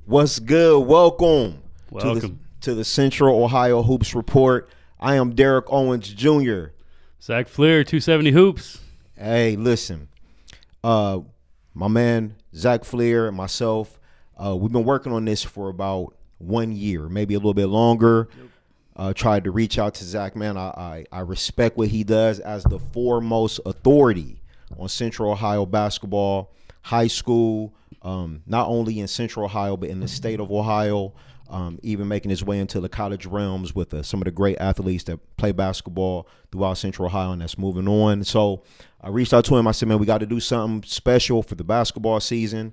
What's good? Welcome. Welcome to the Central Ohio Hoops Report. I am Derrick Owens Jr. Zach Fleer, 270 Hoops. Hey, listen, my man Zach Fleer and myself, we've been working on this for about 1 year, maybe a little bit longer. Tried to reach out to Zach, man. I respect what he does as the foremost authority on Central Ohio basketball, high school, not only in Central Ohio, but in the state of Ohio, even making his way into the college realms with some of the great athletes that play basketball throughout Central Ohio, and that's moving on. So I reached out to him. I said, man, we got to do something special for the basketball season.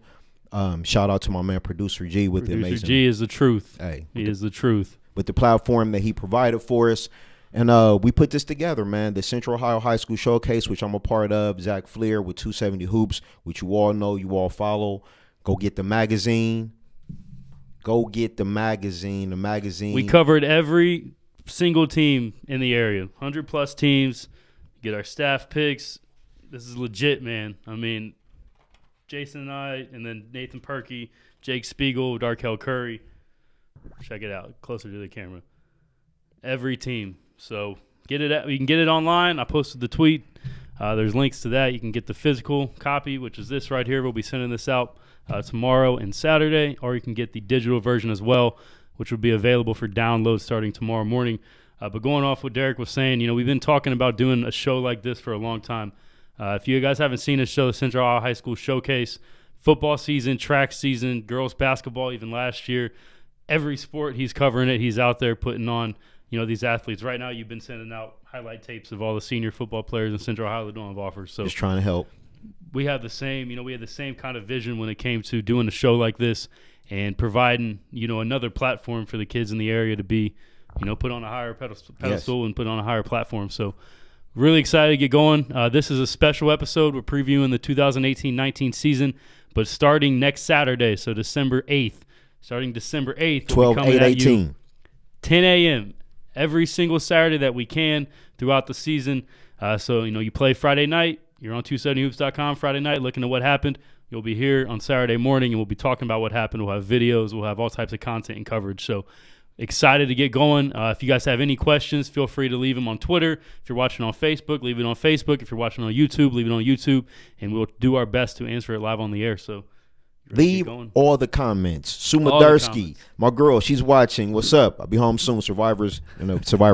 Shout out to my man, Producer G, with the amazing. Producer G is the truth. Hey, he is the truth. With the platform that he provided for us. And we put this together, man, the Central Ohio High School Showcase, which I'm a part of, Zach Fleer with 270 Hoops, which you all know, you all follow. Go get the magazine. Go get the magazine. The magazine. We covered every single team in the area, 100-plus teams. Get our staff picks. This is legit, man. I mean, Jason and I, and then Nathan Perkey, Jake Spiegel, Darkel Curry. Check it out, closer to the camera. Every team. So get it. You can get it online. I posted the tweet. There's links to that. You can get the physical copy, which is this right here. We'll be sending this out tomorrow and Saturday, or you can get the digital version as well, which will be available for download starting tomorrow morning. But going off what Derrick was saying, you know, we've been talking about doing a show like this for a long time. If you guys haven't seen this show, the Central Ohio High School Showcase, football season, track season, girls basketball, even last year, every sport he's covering it. He's out there putting on, you know, these athletes. Right now, you've been sending out highlight tapes of all the senior football players in Central Ohio that don't have offers. So just trying to help. We have the same, you know, we had the same kind of vision when it came to doing a show like this and providing, you know, another platform for the kids in the area to be, you know, put on a higher pedestal Yes. and put on a higher platform. So really excited to get going. This is a special episode. We're previewing the 2018-19 season, but starting next Saturday, so December 8th. Starting December 8th, 12/8/18. 10 a.m. every single Saturday that we can throughout the season. So, you know, you play Friday night. You're on 270hoops.com Friday night looking at what happened. You'll be here on Saturday morning, and we'll be talking about what happened. We'll have videos. We'll have all types of content and coverage. So excited to get going. If you guys have any questions, feel free to leave them on Twitter. If you're watching on Facebook, leave it on Facebook. If you're watching on YouTube, leave it on YouTube, and we'll do our best to answer it live on the air. So leave all the comments. Sumadursky, my girl, she's watching. What's up? I'll be home soon. Survivor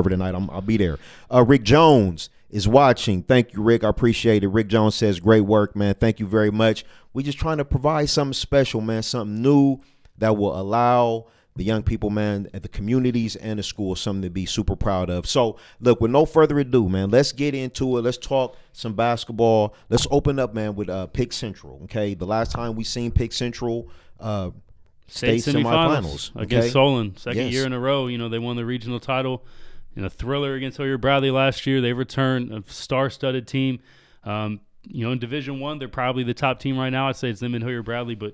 tonight. I'll be there. Rick Jones is watching. Thank you, Rick. I appreciate it. Rick Jones says, great work, man. Thank you very much. We're just trying to provide something special, man, something new that will allow the young people, man, at the communities and the schools, something to be super proud of. So, look, with no further ado, man, let's get into it. Let's talk some basketball. Let's open up, man, with Pick Central, okay? The last time we seen Pick Central state semifinals against Solon. Second year in a row, you know, they won the regional title in a thriller against Hilliard Bradley last year. They returned a star-studded team. You know, in Division I, they're probably the top team right now. I'd say it's them and Hilliard Bradley, but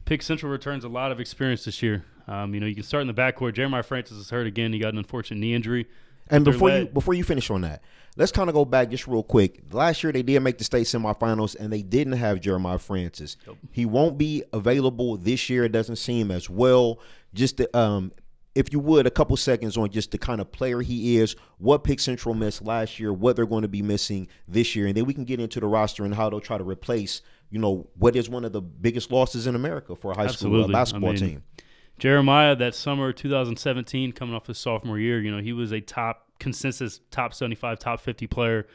Pick Central returns a lot of experience this year. You know, you can start in the backcourt. Jeremiah Francis is hurt again. He got an unfortunate knee injury. And before you finish on that, let's kind of go back just real quick. Last year they did make the state semifinals, and they didn't have Jeremiah Francis. Yep. He won't be available this year. It doesn't seem as well. Just to, if you would, a couple seconds on just the kind of player he is, what Pick Central missed last year, what they're going to be missing this year, and then we can get into the roster and how they'll try to replace, you know, what is one of the biggest losses in America for a high school basketball team. Jeremiah, that summer 2017, coming off his sophomore year, you know, he was a consensus top 75, top 50 player,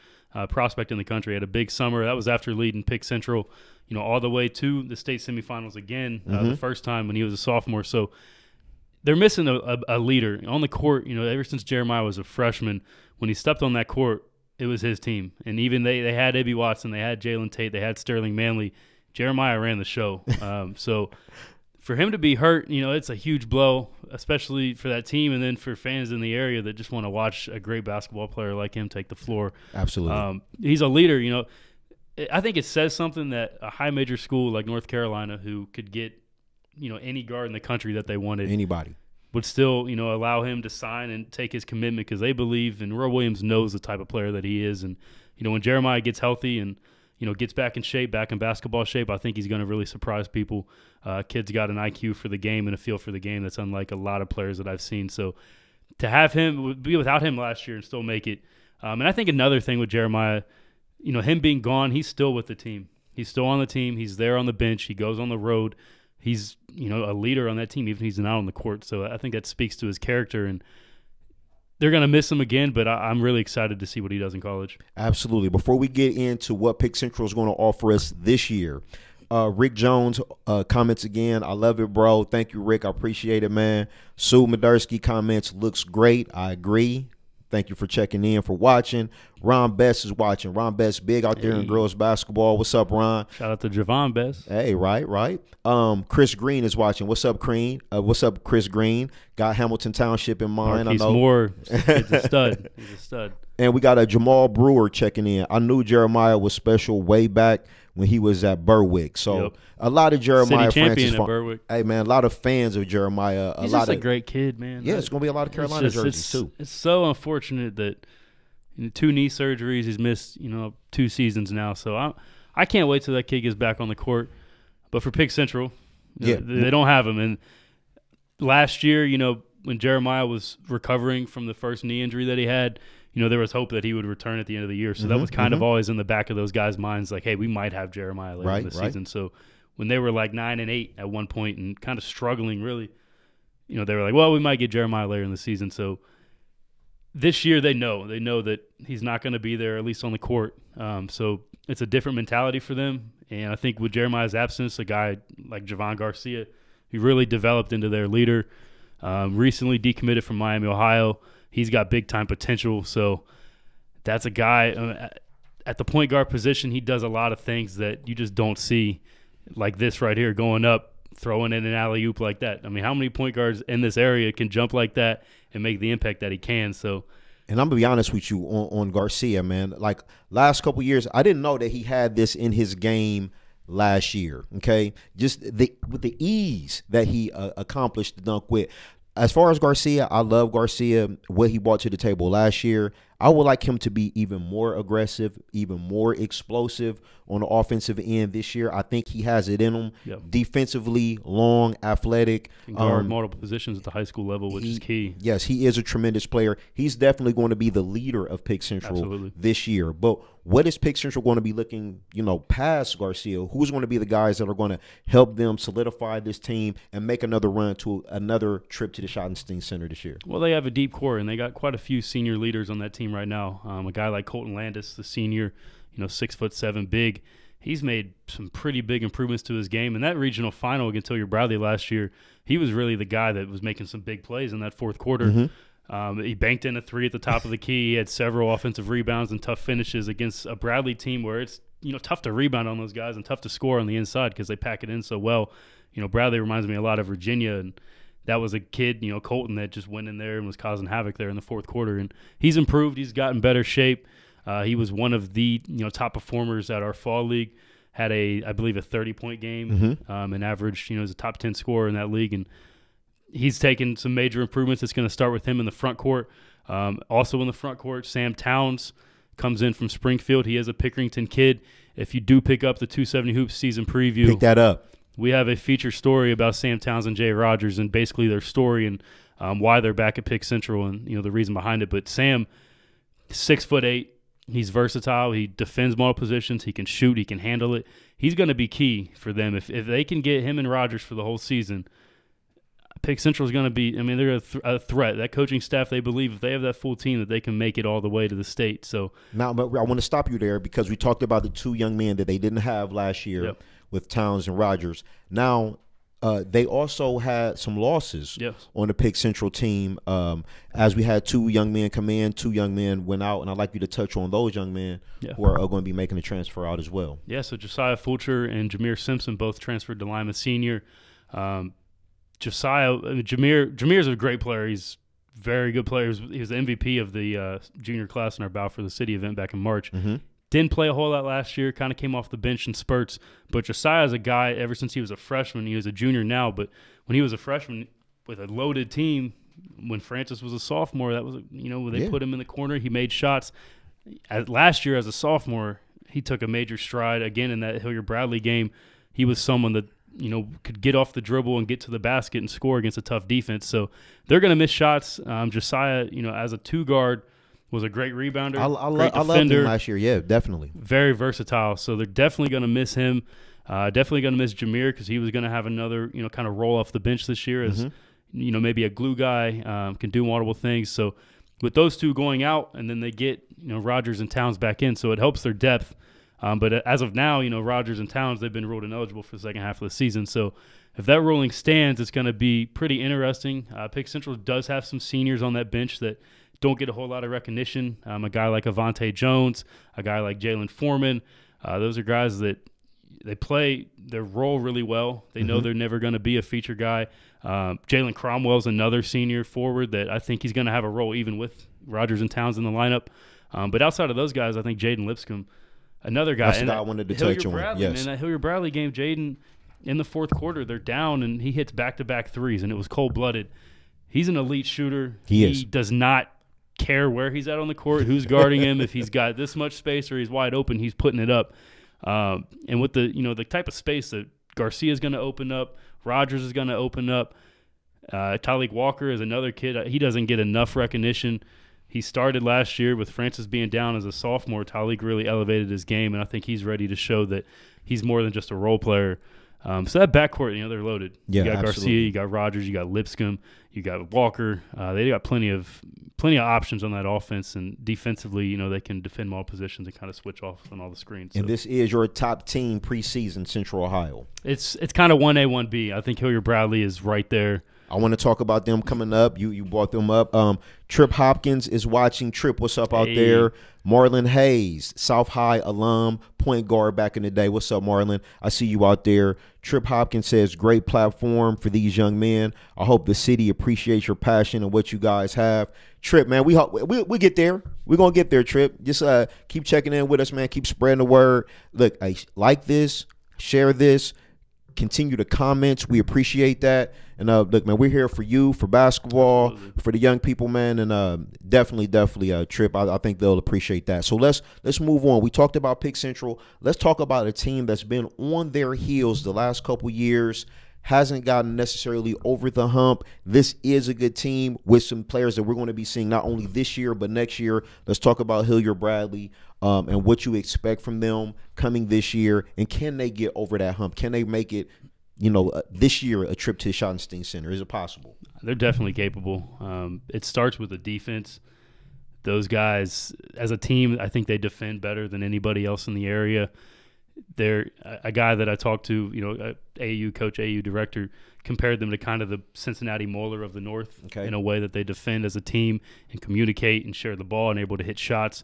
prospect in the country. Had a big summer. That was after leading Pick Central, you know, all the way to the state semifinals again, the first time when he was a sophomore. So they're missing a leader on the court. You know, ever since Jeremiah was a freshman, when he stepped on that court, it was his team. And even they had Abby Watson, they had Jalen Tate, they had Sterling Manley. Jeremiah ran the show. So for him to be hurt, you know, it's a huge blow, especially for that team and then for fans in the area that just want to watch a great basketball player like him take the floor. Absolutely. He's a leader, you know. I think it says something that a high major school like North Carolina, who could get, you know, any guard in the country that they wanted, anybody, would still, you know, allow him to sign and take his commitment because they believe, and Roy Williams knows the type of player that he is. And, you know, when Jeremiah gets healthy and, gets back in shape, back in basketball shape, I think he's going to really surprise people. Kid's got an IQ for the game and a feel for the game that's unlike a lot of players that I've seen. So to have him, be without him last year and still make it. And I think another thing with Jeremiah, him being gone, he's still with the team. He's still on the team. He's there on the bench. He goes on the road. He's, a leader on that team, even if he's not on the court. So I think that speaks to his character, and they're going to miss him again, but I'm really excited to see what he does in college. Absolutely. Before we get into what Pick Central is going to offer us this year, Rick Jones comments again. I love it, bro. Thank you, Rick. I appreciate it, man. Sue Madarsky comments, looks great. I agree. Thank you for checking in, for watching. Ron Best is watching. Ron Best, big out there in girls basketball. What's up, Ron? Shout out to Javon Best. Hey, right. Chris Green is watching. What's up, Green? What's up, Chris Green? Got Hamilton Township in mind. Marquise I know. Moore, he's a stud. He's a stud. And we got a Jamal Brewer checking in. I knew Jeremiah was special way back when he was at Berwick. So a lot of Jeremiah City champion at Berwick. Hey, man, a lot of fans of Jeremiah. He's just a great kid, man. Yeah, it's going to be a lot of Carolina jerseys, too. It's so unfortunate that 2 knee surgeries, he's missed, 2 seasons now. So I can't wait till that kid gets back on the court. But for Pick Central, they don't have him. And last year, when Jeremiah was recovering from the first knee injury that he had, there was hope that he would return at the end of the year. So that was kind of always in the back of those guys' minds, like, hey, we might have Jeremiah later in the season. So when they were like 9-8 at one point and kind of struggling, really, they were like, well, we might get Jeremiah later in the season. So this year they know that he's not going to be there, at least on the court. So it's a different mentality for them. And I think with Jeremiah's absence, a guy like Javon Garcia, he really developed into their leader. Recently decommitted from Miami, Ohio. He's got big-time potential. So that's a guy at the point guard position. He does a lot of things that you just don't see, like this right here, going up, throwing in an alley-oop like that. I mean, how many point guards in this area can jump like that and make the impact that he can? So, and I'm going to be honest with you on Garcia, man. Like, last couple years, I didn't know that he had this in his game last year, okay? Just with the ease that he accomplished the dunk with. As far as Garcia, I love Garcia, what he brought to the table last year. I would like him to be even more aggressive, even more explosive on the offensive end this year. I think he has it in him. Yep. Defensively, long, athletic. Can guard multiple positions at the high school level, which is key. Yes, he is a tremendous player. He's definitely going to be the leader of Pick Central this year. But what is Pick Central going to be looking, past Garcia? Who's going to be the guys that are going to help them solidify this team and make another run to another trip to the Schottenstein Center this year? Well, they have a deep core, and they got quite a few senior leaders on that team right now. A guy like Colton Landis, the senior, 6'7", big. He's made some pretty big improvements to his game. In that regional final against Hilliard Bradley last year, he was really the guy that was making some big plays in that fourth quarter. He banked in a 3 at the top of the key. He had several offensive rebounds and tough finishes against a Bradley team where it's tough to rebound on those guys and tough to score on the inside because they pack it in so well. Bradley reminds me a lot of Virginia, and that was a kid, Colton, that just went in there and was causing havoc there in the fourth quarter. And he's improved. He's gotten better shape. He was one of the top performers at our fall league. Had I believe, a 30-point game and averaged, as a top 10 scorer in that league. And he's taken some major improvements. It's going to start with him in the front court. Also in the front court, Sam Towns comes in from Springfield. He is a Pickerington kid. If you do pick up the 270 Hoops season preview, pick that up. We have a feature story about Sam Towns and Jay Rogers and basically their story and why they're back at Pick Central and the reason behind it. But Sam, 6'8", he's versatile. He defends multiple positions. He can shoot. He can handle it. He's going to be key for them. If they can get him and Rogers for the whole season, Pick Central is going to be, they're a threat. That coaching staff, they believe if they have that full team that they can make it all the way to the state. So now, but I want to stop you there because we talked about the 2 young men that they didn't have last year with Towns and Rogers. Now, they also had some losses on the Pick Central team. As we had 2 young men come in, 2 young men went out, and I'd like you to touch on those young men who are going to be making the transfer out as well. Yeah, so Josiah Fulcher and Jameer Simpson both transferred to Lima Senior. Jameer's a great player. He's a very good player. He was the MVP of the junior class in our Bow for the City event back in March. Didn't play a whole lot last year, kind of came off the bench in spurts. But Josiah is a guy, ever since he was a freshman, he was a junior now, but when he was a freshman with a loaded team, when Francis was a sophomore, that was, they put him in the corner. He made shots. Last year as a sophomore, he took a major stride again in that Hilliard-Bradley game. He was someone that could get off the dribble and get to the basket and score against a tough defense. So they're going to miss shots. Josiah, as a 2-guard, was a great rebounder. I loved him last year. Yeah, definitely. Very versatile. So they're definitely going to miss him. Definitely going to miss Jameer because he was going to have another, kind of roll off the bench this year as, maybe a glue guy, can do multiple things. So with those two going out, and then they get, Rogers and Towns back in, so it helps their depth. But as of now, Rogers and Towns, they've been ruled ineligible for the second half of the season. So if that ruling stands, it's going to be pretty interesting. Pick Central does have some seniors on that bench that don't get a whole lot of recognition. A guy like Avante Jones, a guy like Jalen Foreman. Those are guys that they play their role really well. They know they're never going to be a feature guy. Jalen Cromwell's another senior forward that I think he's going to have a role even with Rogers and Towns in the lineup. But outside of those guys, I think Jaden Lipscomb, another guy. That's the guy I wanted to touch on. Yes. Man, that Hilliard-Bradley game, Jaden, in the fourth quarter, they're down, and he hits back-to-back threes, and it was cold-blooded. He's an elite shooter. He does not care where he's at on the court, who's guarding him. If he's got this much space or he's wide open, he's putting it up. And with the type of space that Garcia is going to open up, Rogers is going to open up. Tyleek Walker is another kid. He doesn't get enough recognition. He started last year with Francis being down as a sophomore. Tyleek really elevated his game, and I think he's ready to show that he's more than just a role player. So that backcourt, they're loaded. Yeah, you got absolutely. Garcia, you got Rogers, you got Lipscomb, you got Walker. They got plenty of options on that offense, and defensively, they can defend all positions and kind of switch off on all the screens. And this is your top team preseason, Central Ohio. It's kind of 1A, 1B. I think Hilliard-Bradley is right there. I want to talk about them coming up. You brought them up. Trip Hopkins is watching. Trip, what's up out there? Marlon Hayes, South High alum, point guard back in the day. What's up, Marlon? I see you out there. Trip Hopkins says, great platform for these young men. I hope the city appreciates your passion and what you guys have. Trip, man, we get there. We're going to get there, Trip. Just keep checking in with us, man. Keep spreading the word. Look, like this, share this. Continue to comments. We appreciate that. And look, man, we're here for you, for basketball, for the young people, man. And definitely, Trip. I think they'll appreciate that. So let's move on. We talked about Pick Central. Let's talk about a team that's been on their heels the last couple years, hasn't gotten necessarily over the hump. This is a good team with some players that we're going to be seeing not only this year but next year. Let's talk about Hilliard-Bradley and what you expect from them coming this year. And can they get over that hump? Can they make it, this year a trip to Schottenstein Center? Is it possible? They're definitely capable. It starts with the defense. Those guys, as a team, I think they defend better than anybody else in the area. They're a guy that I talked to, AAU coach, AAU director, compared them to kind of the Cincinnati Moeller of the North in a way that they defend as a team and communicate and share the ball and able to hit shots.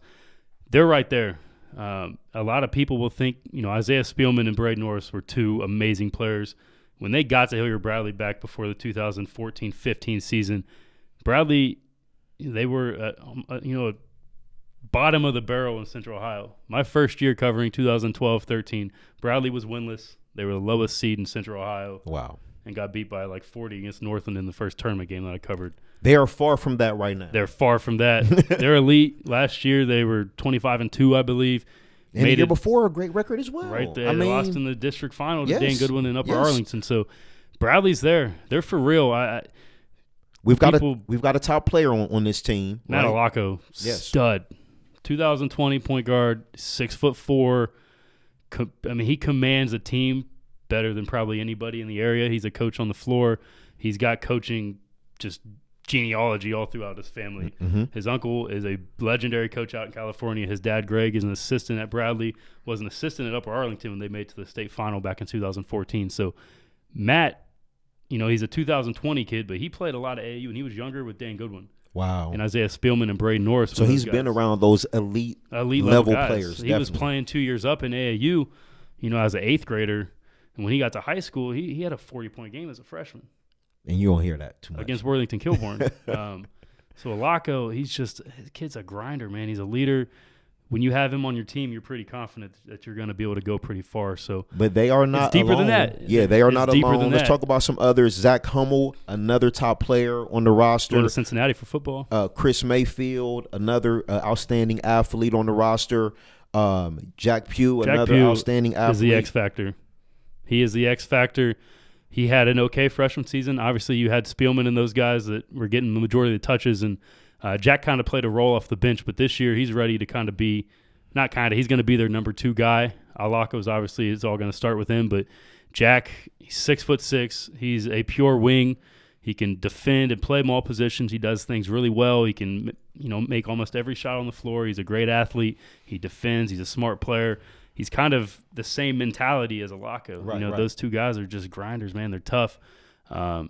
They're right there. A lot of people will think, Isaiah Spielman and Braden Norris were two amazing players. When they got to Hilliard-Bradley back before the 2014-15 season, Bradley, they were, bottom of the barrel in Central Ohio. My first year covering 2012-13, Bradley was winless. They were the lowest seed in Central Ohio. Wow. And got beat by like 40 against Northland in the first tournament game that I covered. They are far from that right now. They're far from that. They're elite. Last year they were 25-2, I believe. And the year before, a great record as well. Right there. They lost in the district final to Dan Goodwin in Upper Arlington. So Bradley's there. They're for real. We've got a top player on this team. Matt Alaco, stud. 2020 point guard, 6'4". He commands a team better than probably anybody in the area. He's a coach on the floor. He's got coaching just genealogy all throughout his family. His uncle is a legendary coach out in California. His dad, Greg, is an assistant at Bradley, was an assistant at Upper Arlington when they made it to the state final back in 2014. So Matt, he's a 2020 kid, but he played a lot of AAU, and he was younger with Dan Goodwin. Wow. And Isaiah Spielman and Braden Norris. So he's been around those elite level players. He was playing 2 years up in AAU, as an 8th grader. And when he got to high school, he had a 40-point game as a freshman. And you don't hear that too much. Against Worthington Kilbourne. So Alaco, his kid's a grinder, man. He's a leader. When you have him on your team, you're pretty confident that you're going to be able to go pretty far. So, but they are not it's deeper alone. than that. Yeah, they are not alone. Let's that. talk about some others. Zach Hummel, another top player on the roster. Going to Cincinnati for football. Chris Mayfield, another outstanding athlete on the roster. Jack Pugh, Jack another Pugh outstanding athlete. is the X factor. He is the X factor. He had an okay freshman season. Obviously, you had Spielman and those guys that were getting the majority of the touches, and Jack kind of played a role off the bench. But this year, he's ready to kind of be – not kind of – he's going to be their number 2 guy. Alako's obviously is all going to start with him, but Jack, he's 6'6". He's a pure wing. He can defend and play all positions. He does things really well. He can, make almost every shot on the floor. He's a great athlete. He defends. He's a smart player. He's kind of the same mentality as Alako. Right. Those two guys are just grinders, man. They're tough. And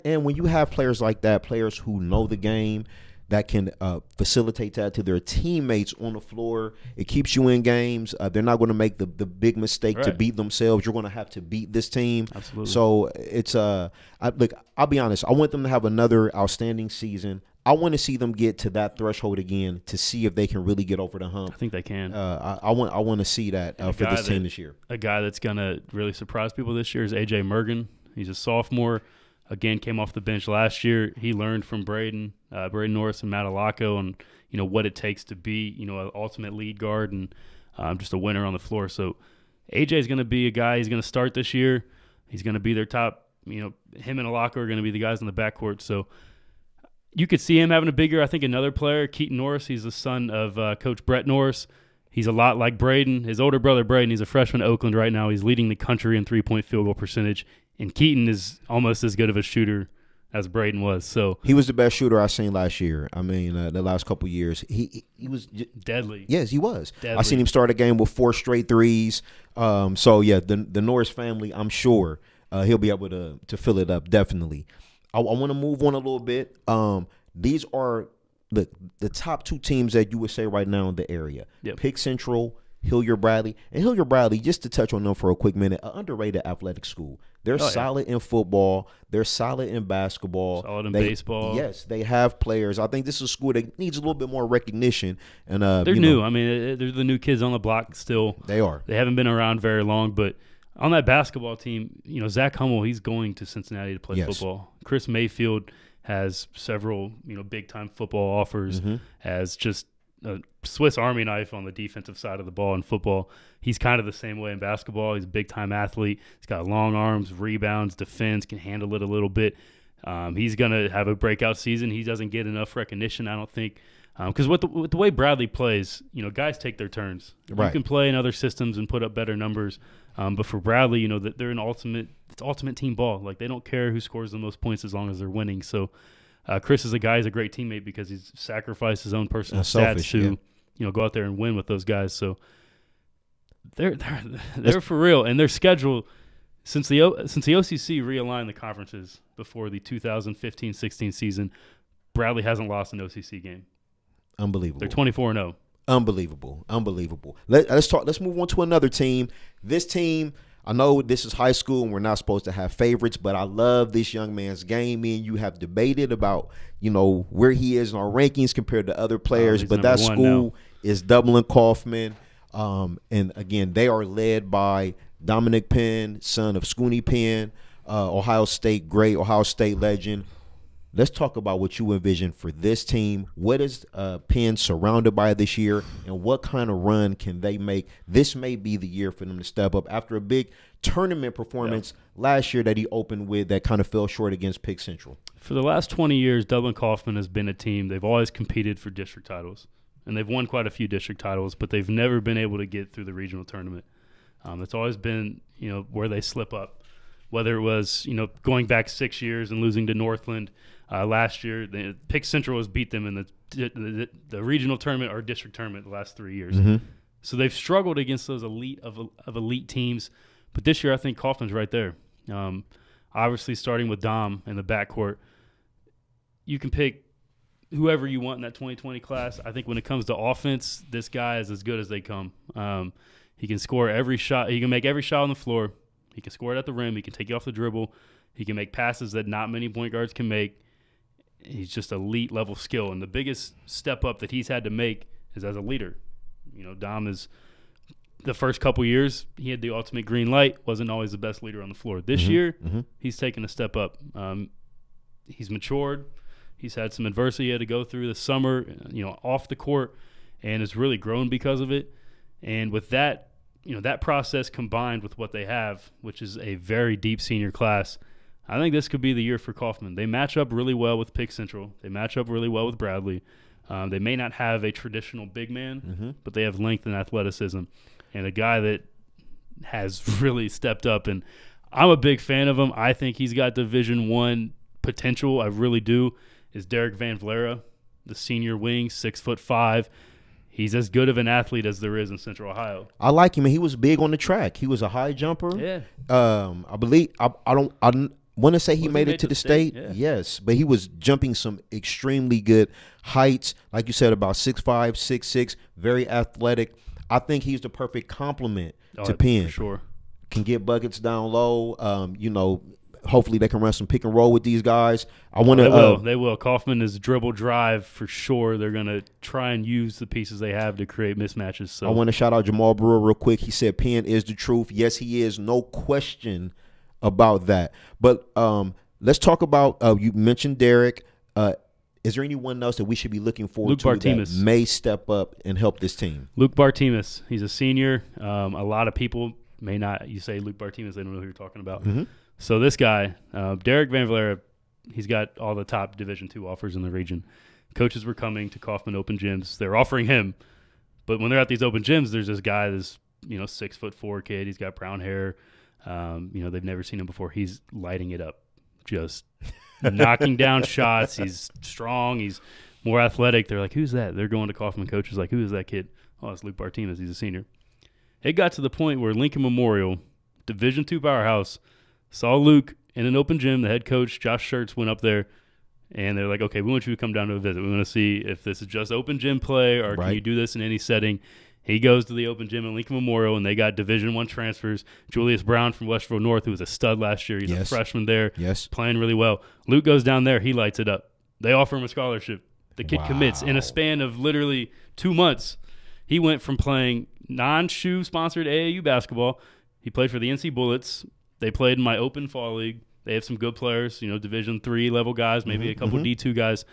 when you have players like that, players who know the game, that can facilitate that to their teammates on the floor, it keeps you in games. They're not going to make the big mistake to beat themselves. You're going to have to beat this team. Absolutely. So it's look, I'll be honest. I want them to have another outstanding season. I want to see them get to that threshold again to see if they can really get over the hump. I think they can. I want to see that for this team this year. A guy that's going to really surprise people this year is A.J. Mergen. He's a sophomore. Again, came off the bench last year. He learned from Braden Norris and Matt Alako on, what it takes to be, an ultimate lead guard and just a winner on the floor. So AJ is going to be a guy. He's going to start this year. He's going to be their top, him and Alako are going to be the guys in the backcourt. So you could see him having a big year. I think another player, Keaton Norris, he's the son of Coach Brett Norris. He's a lot like Braden. His older brother, Braden, he's a freshman at Oakland right now. He's leading the country in three-point field goal percentage. And Keaton is almost as good of a shooter as Braden was. So he was the best shooter I seen last year. I mean, the last couple of years, he was deadly. Yes, he was. Deadly. I seen him start a game with 4 straight threes. So yeah, the Norris family, I'm sure he'll be able to fill it up. Definitely. I want to move on a little bit. These are the top 2 teams that you would say right now in the area. Yep. Pick Central, Hilliard Bradley. And Hilliard Bradley, just to touch on them for a quick minute, an underrated athletic school. They're solid in football. They're solid in basketball. Solid in baseball. Yes, they have players. I think this is a school that needs a little bit more recognition. And they're new. I mean, they're the new kids on the block still. They are. They haven't been around very long, but on that basketball team, Zach Hummel, he's going to Cincinnati to play football. Chris Mayfield has several, big-time football offers, has just a Swiss Army knife on the defensive side of the ball in football. He's kind of the same way in basketball. He's a big-time athlete. He's got long arms, rebounds, defends, can handle it a little bit. He's going to have a breakout season. He doesn't get enough recognition, I don't think. Because with the way Bradley plays, guys take their turns. Right. You can play in other systems and put up better numbers. But for Bradley, they're an ultimate team ball. Like, they don't care who scores the most points as long as they're winning. So Chris is a guy, he's a great teammate because he's sacrificed his own personal stats to go out there and win with those guys. So they're for real. And their schedule, since the OCC realigned the conferences before the 2015-16 season, Bradley hasn't lost an OCC game. Unbelievable. They're 24-0. Unbelievable. Let's move on to another team. This team, I know this is high school and we're not supposed to have favorites, but I love this young man's game. Me and you have debated about, where he is in our rankings compared to other players, but that school is Dublin Kaufman. And again, they are led by Dominic Penn, son of Scooney Penn, Ohio State great, Ohio State legend. Let's talk about what you envision for this team. What is Penn surrounded by this year, and what kind of run can they make? This may be the year for them to step up after a big tournament performance last year that he opened with that kind of fell short against Pick Central. For the last 20 years, Dublin Kaufman has been a team. They've always competed for district titles, and they've won quite a few district titles, but they've never been able to get through the regional tournament. It's always been, where they slip up, whether it was, going back 6 years and losing to Northland. Last year, Pick Central has beat them in the regional tournament or district tournament the last 3 years. Mm-hmm. So they've struggled against those elite teams. But this year, I think Kaufman's right there. Obviously, starting with Dom in the backcourt, you can pick whoever you want in that 2020 class. I think when it comes to offense, this guy is as good as they come. He can score every shot. He can make every shot on the floor. He can score it at the rim. He can take you off the dribble. He can make passes that not many point guards can make. He's just elite level skill. And the biggest step up that he's had to make is as a leader. Dom is the first couple years, he had the ultimate green light, wasn't always the best leader on the floor. This year, he's taken a step up. He's matured. He's had some adversity he had to go through this summer, off the court, and has really grown because of it. And with that, that process combined with what they have, which is a very deep senior class, I think this could be the year for Kaufman. They match up really well with Pick Central. They match up really well with Bradley. They may not have a traditional big man, but they have length and athleticism. And a guy that has really stepped up. And I'm a big fan of him. I think he's got Division I potential. I really do. Is Derrick Van Vlera, the senior wing, 6'5". He's as good of an athlete as there is in Central Ohio. I like him. He was big on the track. He was a high jumper. Yeah. I believe I want to say he made it to the state. Yeah. Yes, but he was jumping some extremely good heights. Like you said, about 6'5", 6'6", very athletic. I think he's the perfect complement to Penn. For sure. Can get buckets down low. Hopefully they can run some pick and roll with these guys. I want to. They will. Kaufman is dribble drive for sure. They're going to try and use the pieces they have to create mismatches. So I want to shout out Jamal Brewer real quick. He said Penn is the truth. Yes, he is. No question about that. But let's talk about. You mentioned Derrick. Is there anyone else that we should be looking forward to that may step up and help this team? Luke Bartemus. He's a senior. A lot of people may not. You say Luke Bartemus, they don't know who you're talking about. So this guy, Derrick Van Vlera, he's got all the top Division II offers in the region. Coaches were coming to Kaufman Open Gyms. They're offering him. But when they're at these open gyms, there's this guy, this 6'4" kid. He's got brown hair. They've never seen him before. He's lighting it up, just knocking down shots. He's strong. He's more athletic. They're like, who's that? They're going to Kaufman coaches like, who is that kid? Oh, it's Luke Bartemus. He's a senior. It got to the point where Lincoln Memorial, Division II powerhouse, saw Luke in an open gym. The head coach, Josh Schertz, went up there, and they're like, okay, we want you to come down to a visit. We want to see if this is just open gym play or can you do this in any setting. He goes to the open gym at Lincoln Memorial, and they got Division I transfers. Julius Brown from Westerville North, who was a stud last year. He's a freshman there, playing really well. Luke goes down there. He lights it up. They offer him a scholarship. The kid commits in a span of literally 2 months. He went from playing non-shoe sponsored AAU basketball. He played for the NC Bullets. They played in my open fall league. They have some good players, Division III level guys, maybe a couple D2 guys.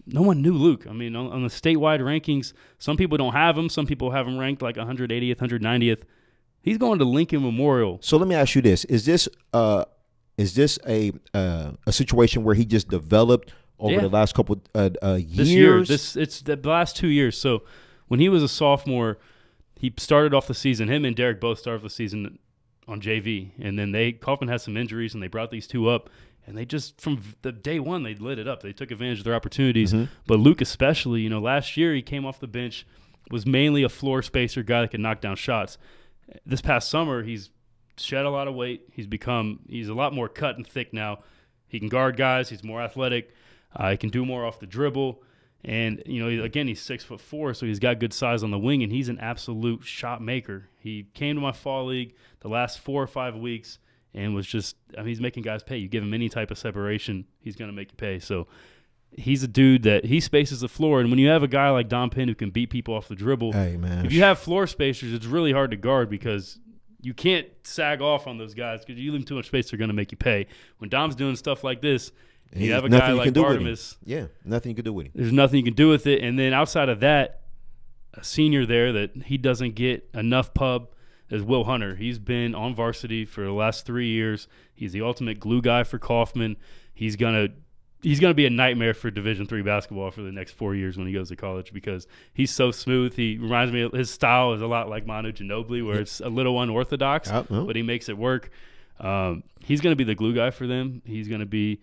No one knew Luke. I mean, on the statewide rankings, some people don't have him. Some people have him ranked like 180th, 190th. He's going to Lincoln Memorial. So let me ask you this: Is this a situation where he just developed over the last couple years? This year, it's the last 2 years. So when he was a sophomore, he started off the season. Him and Derrick both started off the season on JV, and then Kaufman had some injuries, and they brought these two up, and they just from the day one they lit it up. They took advantage of their opportunities. But Luke especially, last year he came off the bench, was mainly a floor spacer guy that could knock down shots. This past summer he's shed a lot of weight. He's a lot more cut and thick now. He can guard guys. He's more athletic. He can do more off the dribble. And, again, he's 6'4", so he's got good size on the wing, and he's an absolute shot maker. He came to my fall league the last 4 or 5 weeks and was just – he's making guys pay. You give him any type of separation, he's going to make you pay. So he's a dude that he spaces the floor. And when you have a guy like Dom Penn who can beat people off the dribble, if you have floor spacers, it's really hard to guard because you can't sag off on those guys because you leave them too much space, they're going to make you pay. When Dom's doing stuff like this – you have a guy like Artemis. Yeah, nothing you can do with him. There's nothing you can do with it. And then outside of that, a senior there that he doesn't get enough pub is Will Hunter. He's been on varsity for the last 3 years. He's the ultimate glue guy for Kaufman. He's gonna be a nightmare for Division III basketball for the next 4 years when he goes to college because he's so smooth. He reminds me of his style is a lot like Manu Ginobili, where it's a little unorthodox, but he makes it work. He's going to be the glue guy for them. He's going to be.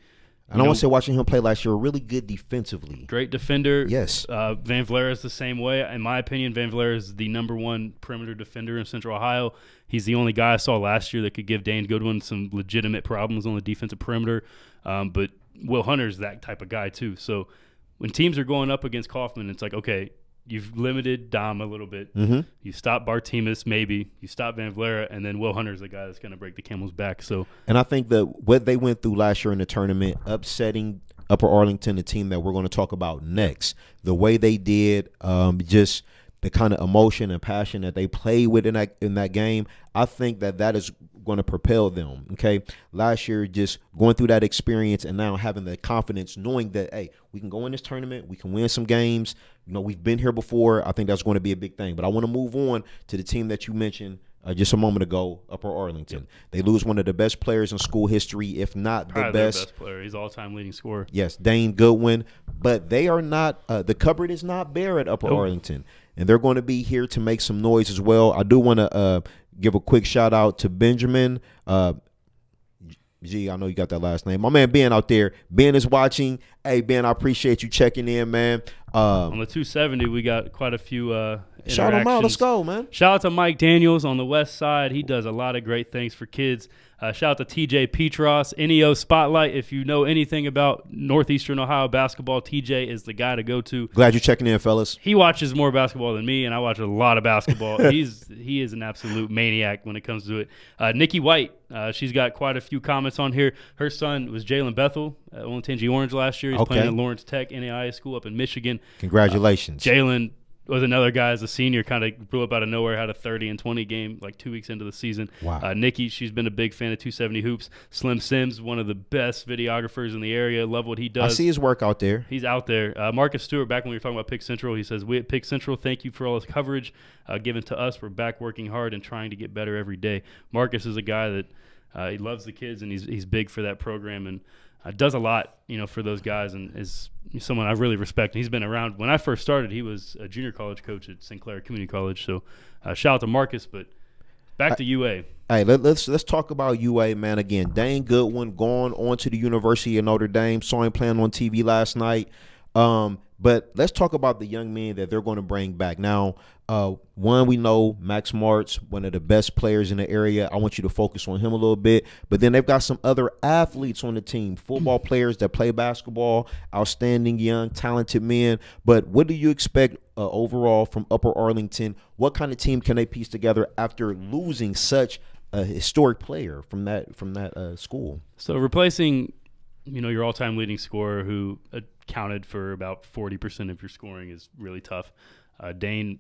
And I want to say, watching him play last year, really good defensively. Great defender. Yes. Van Vlera is the same way. In my opinion, Van Vlera is the #1 perimeter defender in Central Ohio. He's the only guy I saw last year that could give Dane Goodwin some legitimate problems on the defensive perimeter. But Will Hunter's that type of guy too. So when teams are going up against Kaufman, it's like, okay, you've limited Dom a little bit. You stop Bartemus, maybe. You stop Van Vlera, and then Will Hunter's the guy that's going to break the camel's back. So, and I think that what they went through last year in the tournament, upsetting Upper Arlington, the team that we're going to talk about next, the way they did, just the kind of emotion and passion that they played with in that game, I think that is going to propel them. Okay, last year just going through that experience and now having the confidence, knowing that hey, we can go in this tournament, we can win some games. You know, we've been here before. I think that's going to be a big thing. But I want to move on to the team that you mentioned just a moment ago, Upper Arlington. Yep. They lose one of the best players in school history, if not probably the best. Their best player. He's all-time leading scorer. Yes, Dane Goodwin. But they are not the cupboard is not bare at Upper Arlington. And they're going to be here to make some noise as well. I do want to give a quick shout-out to Benjamin. G, I know you got that last name. My man Ben out there. Ben is watching. Hey, Ben, I appreciate you checking in, man. On the 270, we got quite a few shout him out. Let's go, man. Shout out to Mike Daniels on the west side. He does a lot of great things for kids. Shout out to TJ Petros, NEO Spotlight. If you know anything about Northeastern Ohio basketball, TJ is the guy to go to. Glad you're checking in, fellas. He watches more basketball than me, and I watch a lot of basketball. He is an absolute maniac when it comes to it. Nikki White, she's got quite a few comments on here. Her son was Jalen Bethel, Olentangy Orange last year. He's playing at Lawrence Tech NAIA school up in Michigan. Congratulations. Jalen was another guy as a senior, kind of blew up out of nowhere, had a 30 and 20 game like 2 weeks into the season. Wow. Nikki, she's been a big fan of 270 Hoops. Slim Sims, one of the best videographers in the area. Love what he does. I see his work out there. He's out there. Marcus Stewart, back when we were talking about Pick Central, he says, we at Pick Central, thank you for all this coverage given to us. We're back working hard and trying to get better every day. Marcus is a guy that he loves the kids, and he's big for that program, and does a lot, for those guys, and is someone I really respect. And he's been around. When I first started, he was a junior college coach at St. Clair Community College. So shout out to Marcus, but back to UA. Hey, let's talk about UA, man. Again, Dane Goodwin going on to the University of Notre Dame. Saw him playing on TV last night. But let's talk about the young men that they're going to bring back. Now, one, we know Max Martz, one of the best players in the area. I want you to focus on him a little bit. But then they've got some other athletes on the team, football players that play basketball, outstanding, young, talented men. But what do you expect overall from Upper Arlington? What kind of team can they piece together after losing such a historic player from that school? So replacing, your all-time leading scorer who accounted for about 40% of your scoring is really tough. Dane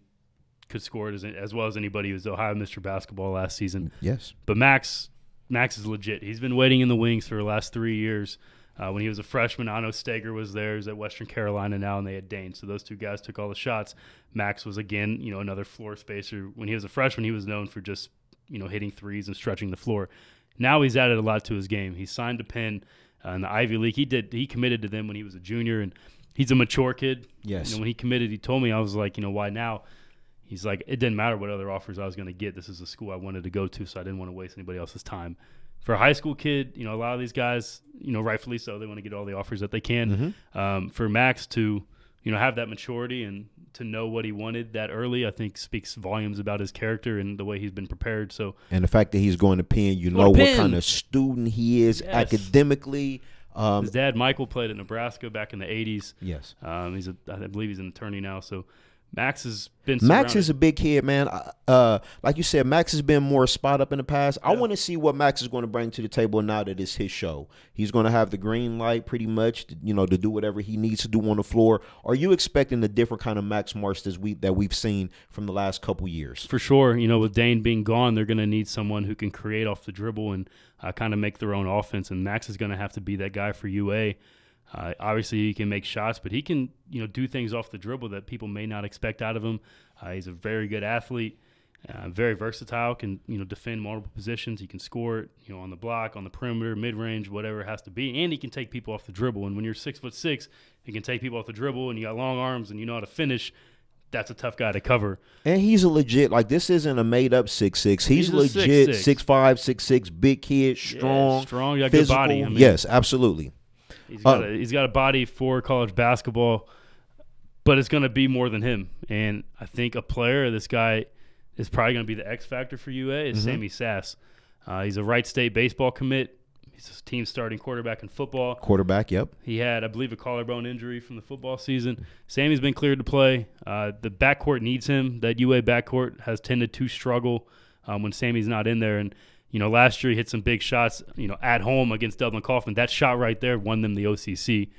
could score it as well as anybody. He was Ohio Mr. Basketball last season. Yes. But Max is legit. He's been waiting in the wings for the last 3 years. When he was a freshman, Ano Steger was there. He's at Western Carolina now, and they had Dane. So those two guys took all the shots. Max was, again, another floor spacer. When he was a freshman, he was known for just, hitting threes and stretching the floor. Now he's added a lot to his game. He signed to Penn in the Ivy League. He committed to them when he was a junior, and he's a mature kid. Yes. When he committed, he told me, I was like, why now? He's like, it didn't matter what other offers I was going to get. This is a school I wanted to go to, so I didn't want to waste anybody else's time. For a high school kid, a lot of these guys, rightfully so, they want to get all the offers that they can. Mm-hmm. For Max to, have that maturity and to know what he wanted that early, I think speaks volumes about his character and the way he's been prepared. So, and the fact that he's going to Penn, what kind of student he is academically. His dad, Michael, played at Nebraska back in the 80s. Yes. I believe he's an attorney now. So Max has been Max is a big kid, man. Like you said, Max has been more spot up in the past. Yeah. I want to see what Max is going to bring to the table now that it's his show. He's going to have the green light pretty much, to do whatever he needs to do on the floor. Are you expecting a different kind of Max Martz that we've seen from the last couple years? For sure. With Dane being gone, they're going to need someone who can create off the dribble and kind of make their own offense, and Max is going to have to be that guy for UA. Obviously, he can make shots, but he can, do things off the dribble that people may not expect out of him. He's a very good athlete, very versatile, can, defend multiple positions. He can score it, on the block, on the perimeter, mid-range, whatever it has to be. And he can take people off the dribble. And when you're 6'6", he can take people off the dribble, and you got long arms, and you know how to finish. That's a tough guy to cover. And he's a legit, this isn't a made-up 6'6". He's legit 6'5", 6'6", big kid, strong, strong, got physical. Good body. Yes, absolutely. He's got a body for college basketball, but it's going to be more than him. And I think a player, this guy is probably going to be the X factor for UA, is Sammy Sass. He's a Wright State baseball commit. He's a team starting quarterback in football. Quarterback, yep. He had, I believe, a collarbone injury from the football season. Sammy's been cleared to play. The backcourt needs him. That UA backcourt has tended to struggle when Sammy's not in there. And last year he hit some big shots, at home against Dublin Kaufman. That shot right there won them the OCC.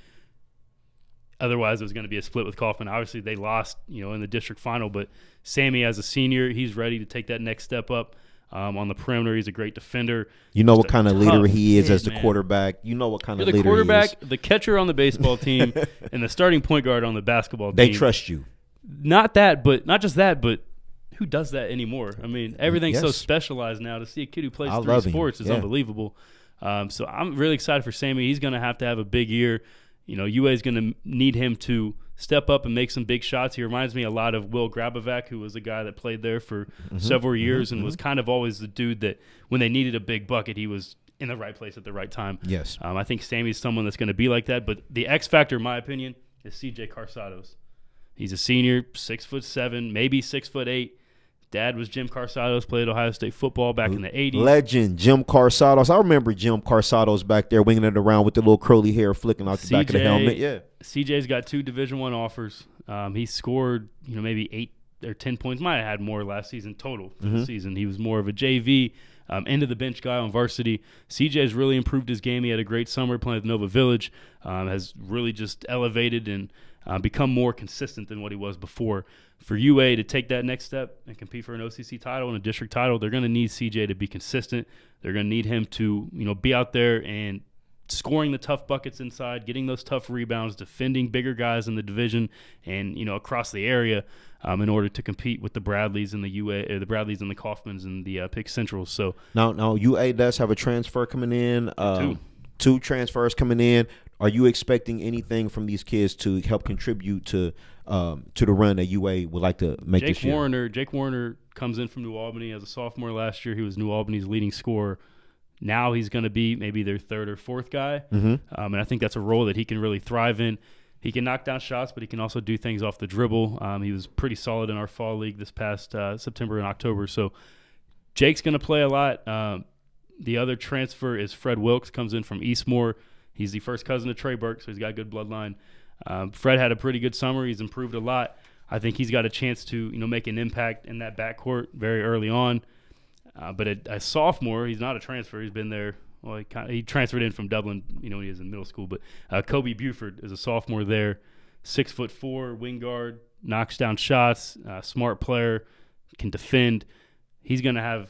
Otherwise, it was going to be a split with Kaufman. Obviously, they lost, in the district final. But Sammy, as a senior, he's ready to take that next step up. On the perimeter, he's a great defender. You know Just what kind of a leader tough he is kid, as the man. quarterback. You know what kind You're of the leader quarterback, he is. the catcher on the baseball team, and the starting point guard on the basketball team. They trust you. Not just that, but who does that anymore? I mean, everything's so specialized now. To see a kid who plays three sports is unbelievable. So I'm really excited for Sammy. He's going to have a big year. You know, UA is going to need him to step up and make some big shots. He reminds me a lot of Will Grabovac, who was a guy that played there for several years and was kind of always the dude that when they needed a big bucket, he was in the right place at the right time. Yes. I think Sammy's someone that's going to be like that. But the X factor, in my opinion, is CJ Carsados. He's a senior, 6'7", maybe 6'8". Dad was Jim Carsados, played Ohio State football back in the 80s. Legend, Jim Carsados. I remember Jim Carsados back there winging it around with the little curly hair flicking out the back of the helmet. Yeah. CJ's got 2 Division I offers. He scored, maybe 8 or 10 points. Might have had more last season total for the season. He was more of a JV, end of the bench guy on varsity. CJ's really improved his game. He had a great summer playing with Nova Village. Has really just elevated and become more consistent than what he was before. For UA to take that next step and compete for an OCC title and a district title, they're going to need CJ to be consistent. They're going to need him to, be out there and scoring the tough buckets inside, getting those tough rebounds, defending bigger guys in the division and, across the area in order to compete with the Bradleys and the UA, the Bradleys and the Kaufmans and the Pick Centrals. So now UA does have a transfer coming in. 2 transfers coming in. Are you expecting anything from these kids to help contribute to the run that UA would like to make this year? Jake Warner comes in from New Albany as a sophomore last year. He was New Albany's leading scorer. Now he's going to be maybe their 3rd or 4th guy, and I think that's a role that he can really thrive in. He can knock down shots, but he can also do things off the dribble. He was pretty solid in our fall league this past September and October. So Jake's going to play a lot. The other transfer is Fred Wilkes, comes in from Eastmore. He's the first cousin of Trey Burke, so he's got a good bloodline. Fred had a pretty good summer. He's improved a lot. I think he's got a chance to make an impact in that backcourt very early on. But a sophomore, he's not a transfer. He's been there. Well, he transferred in from Dublin, when he was in middle school. But Kobe Buford is a sophomore there, 6'4", wing guard, knocks down shots, smart player, can defend. He's gonna have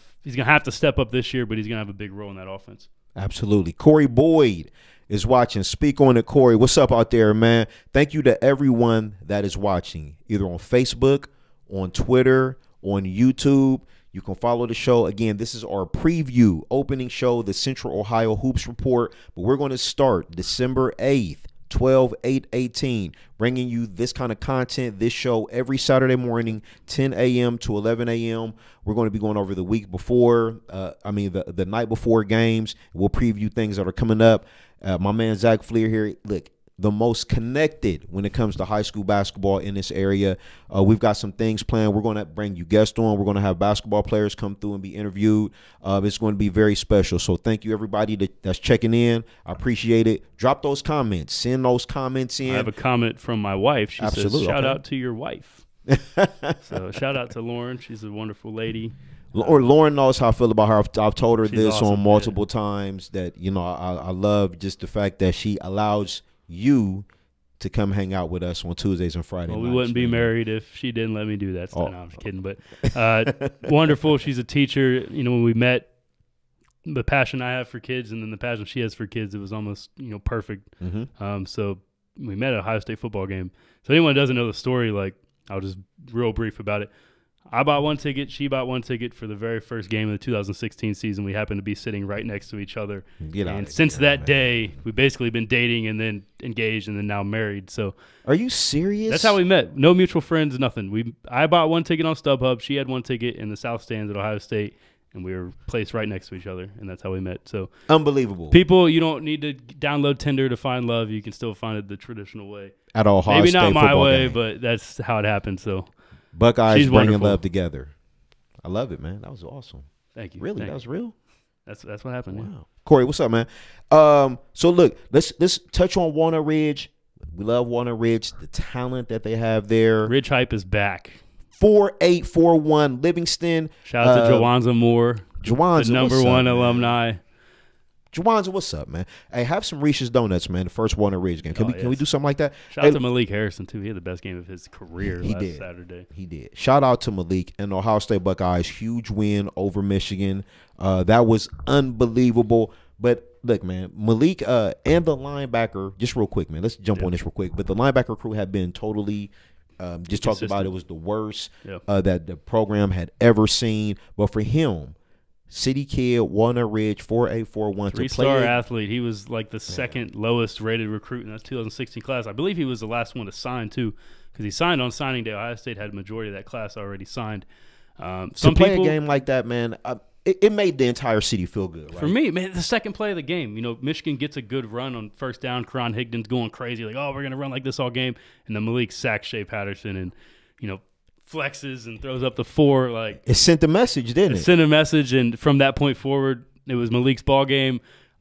to step up this year, but he's gonna have a big role in that offense. Absolutely. Corey Boyd is watching. Speak on it, Corey. What's up out there, man? Thank you to everyone that is watching, either on Facebook, on Twitter, on YouTube. You can follow the show. Again, this is our preview opening show, the Central Ohio Hoops Report. But we're going to start December 8th, 12/8/18, bringing you this kind of content, this show every Saturday morning, 10 a.m. to 11 a.m. We're going to be going over the week before, the night before games. We'll preview things that are coming up. My man Zach Fleer here, look, the most connected when it comes to high school basketball in this area. We've got some things planned. We're going to bring you guests on. We're going to have basketball players come through and be interviewed. It's going to be very special. So thank you, everybody that's checking in. I appreciate it. Drop those comments. Send those comments in. I have a comment from my wife. She says, shout out to your wife. So shout out to Lauren. She's a wonderful lady. Lauren knows how I feel about her. I've told her this awesome, on multiple times that, I love just the fact that she allows you to come hang out with us on Tuesdays and Fridays. Well, we wouldn't be married if she didn't let me do that. No, I'm just kidding. But wonderful. She's a teacher. When we met, the passion I have for kids and then the passion she has for kids, it was almost, perfect. So we met at a Ohio State football game. So anyone who doesn't know the story, I'll just real brief about it. I bought one ticket. She bought one ticket for the very first game of the 2016 season. We happened to be sitting right next to each other. And since that day, we've basically been dating and then engaged and then now married. So, are you serious? That's how we met. No mutual friends, nothing. I bought one ticket on StubHub. She had one ticket in the South Stands at Ohio State, and we were placed right next to each other, and that's how we met. So unbelievable. People, you don't need to download Tinder to find love. You can still find it the traditional way. At Ohio Maybe State not my way, game. But that's how it happened. So. Buckeyes bringing love together. I love it, man. That was awesome. Thank you. Really, that was real. That's what happened. Wow. Yeah. Corey, what's up, man? So look, let's touch on Walnut Ridge. We love Walnut Ridge, the talent that they have there. Ridge Hype is back. 4841 Livingston. Shout out to Jawanza Moore, Jawanza, the number one alumni. Juwanza, what's up, man? Hey, have some Reese's Donuts, man. The first Walnut Ridge game. Can we do something like that? Shout out to Malik Harrison, too. He had the best game of his career last Saturday. He did. Shout out to Malik and the Ohio State Buckeyes. Huge win over Michigan. That was unbelievable. But look, man, Malik and the linebacker, just real quick, man. Let's jump on this real quick. But the linebacker crew had been totally just talked about it was the worst that the program had ever seen. But for him, City kid, Walnut Ridge, 4.841 to play. 3-star athlete. He was like the second lowest rated recruit in that 2016 class. I believe he was the last one to sign too, because he signed on signing day. Ohio State had a majority of that class already signed. To play a game like that, man, it made the entire city feel good. Right? For me, man, the second play of the game, Michigan gets a good run on first down. Karan Higdon's going crazy, like, oh, we're gonna run like this all game, and then Malik sacks Shea Patterson and flexes and throws up the 4. Like, it sent a message, didn't it? It sent a message, and from that point forward, it was Malik's ball game.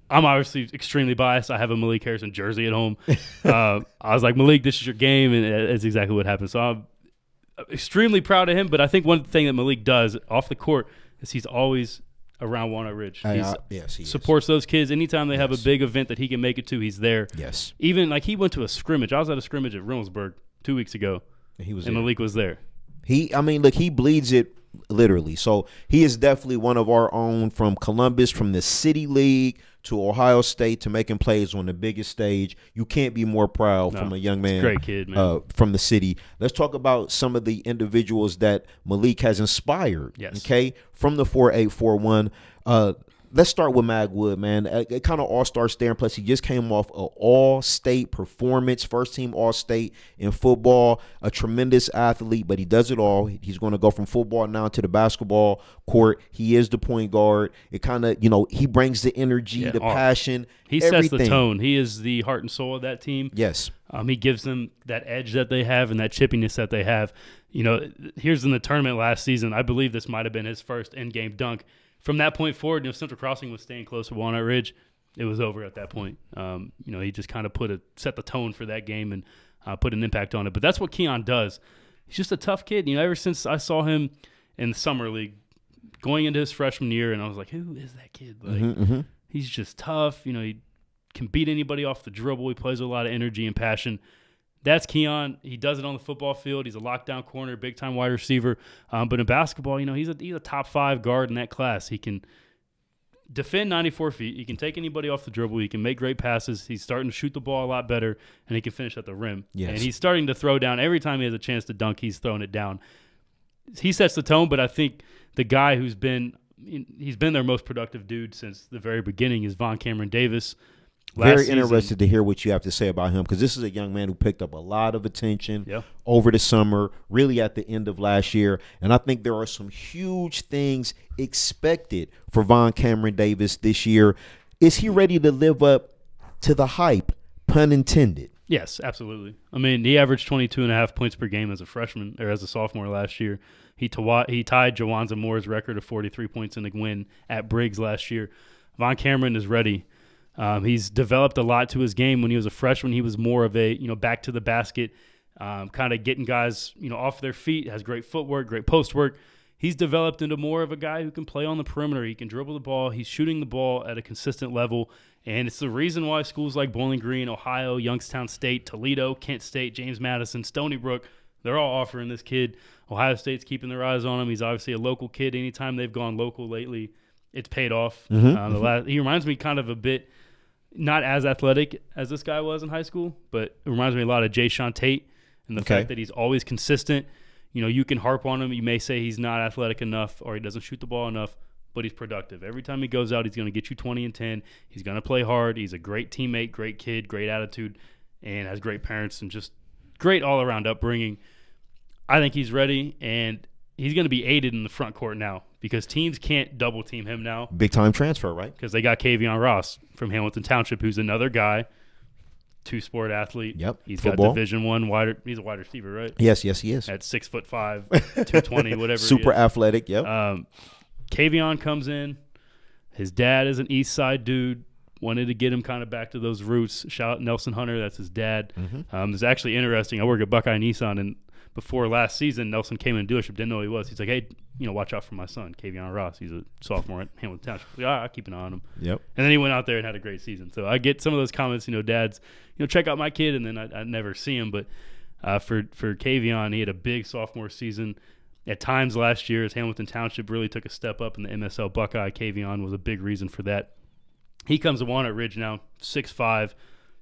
I'm obviously extremely biased. I have a Malik Harrison jersey at home. I was like, Malik, this is your game, and that's exactly what happened. So I'm extremely proud of him. But I think one thing that Malik does off the court is he's always around Walnut Ridge. He supports those kids. Anytime they have a big event that he can make it to, he's there. Yes. Even like he went to a scrimmage. I was at a scrimmage at Reynoldsburg 2 weeks ago, and Malik was there. He bleeds it literally. So he is definitely one of our own, from Columbus, from the City League to Ohio State, to making plays on the biggest stage. You can't be more proud from a young man, great kid, man. From the city. Let's talk about some of the individuals that Malik has inspired. Yes. Okay, from the 4.841. Let's start with Magwood, man. A kind of all-star staring. Plus, he just came off an all-state performance, first-team all-state in football. A tremendous athlete, but he does it all. He's going to go from football now to the basketball court. He is the point guard. It kind of, he brings the energy, the passion, He everything. Sets the tone. He is the heart and soul of that team. Yes. He gives them that edge that they have and that chippiness that they have. Here's in the tournament last season, I believe this might have been his first in-game dunk. From that point forward, if Central Crossing was staying close to Walnut Ridge, it was over at that point. He just kind of set the tone for that game and put an impact on it. But that's what Keon does. He's just a tough kid. Ever since I saw him in the summer league, going into his freshman year, and I was like, who is that kid? Like, he's just tough. He can beat anybody off the dribble. He plays with a lot of energy and passion. That's Keon. He does it on the football field. He's a lockdown corner, big-time wide receiver. But in basketball, he's a top 5 guard in that class. He can defend 94 feet. He can take anybody off the dribble. He can make great passes. He's starting to shoot the ball a lot better, and he can finish at the rim. Yes. And he's starting to throw down. Every time he has a chance to dunk, he's throwing it down. He sets the tone, but I think the guy he's been their most productive dude since the very beginning is Von Cameron Davis. Very interested to hear what you have to say about him, because this is a young man who picked up a lot of attention over the summer, really at the end of last year. And I think there are some huge things expected for Von Cameron Davis this year. Is he ready to live up to the hype, pun intended? Yes, absolutely. He averaged 22.5 points per game as a freshman or as a sophomore last year. He tied Jawanza Moore's record of 43 points in the win at Briggs last year. Von Cameron is ready. He's developed a lot to his game. When he was a freshman, he was more of a back to the basket, kind of getting guys off their feet. Has great footwork, great post work. He's developed into more of a guy who can play on the perimeter. He can dribble the ball. He's shooting the ball at a consistent level, and it's the reason why schools like Bowling Green, Ohio, Youngstown State, Toledo, Kent State, James Madison, Stony Brook, they're all offering this kid. Ohio State's keeping their eyes on him. He's obviously a local kid. Anytime they've gone local lately, it's paid off. He reminds me kind of a bit. Not as athletic as this guy was in high school, but it reminds me a lot of Jay Sean Tate and the fact that he's always consistent. You can harp on him. You may say he's not athletic enough or he doesn't shoot the ball enough, but he's productive. Every time he goes out, he's going to get you 20 and 10. He's going to play hard. He's a great teammate, great kid, great attitude, and has great parents and just great all-around upbringing. I think he's ready, and he's going to be aided in the front court now because teams can't double-team him now. Big-time transfer, right? Because they got Kavion Ross from Hamilton Township, who's another guy, two-sport athlete. Yep, He's football. got Division I wide. He's a wide receiver, right? Yes, he is. At 6'5", 220, whatever. Super athletic, yep. Kavion comes in. His dad is an East Side dude. wanted to get him kind of back to those roots. Shout out Nelson Hunter, that's his dad. Mm-hmm. It's actually interesting. I work at Buckeye Nissan, and before last season, Nelson came in the dealership, didn't know who he was. He's like, hey, watch out for my son, Kavion Ross. He's a sophomore at Hamilton Township. Like, I'll keep an eye on him. Yep. And then he went out there and had a great season. So I get some of those comments, dads, check out my kid, and then I never see him. But for Kavion, he had a big sophomore season. At times last year, as Hamilton Township really took a step up in the MSL Buckeye, Kavion was a big reason for that. He comes to Walnut Ridge now, 6'5",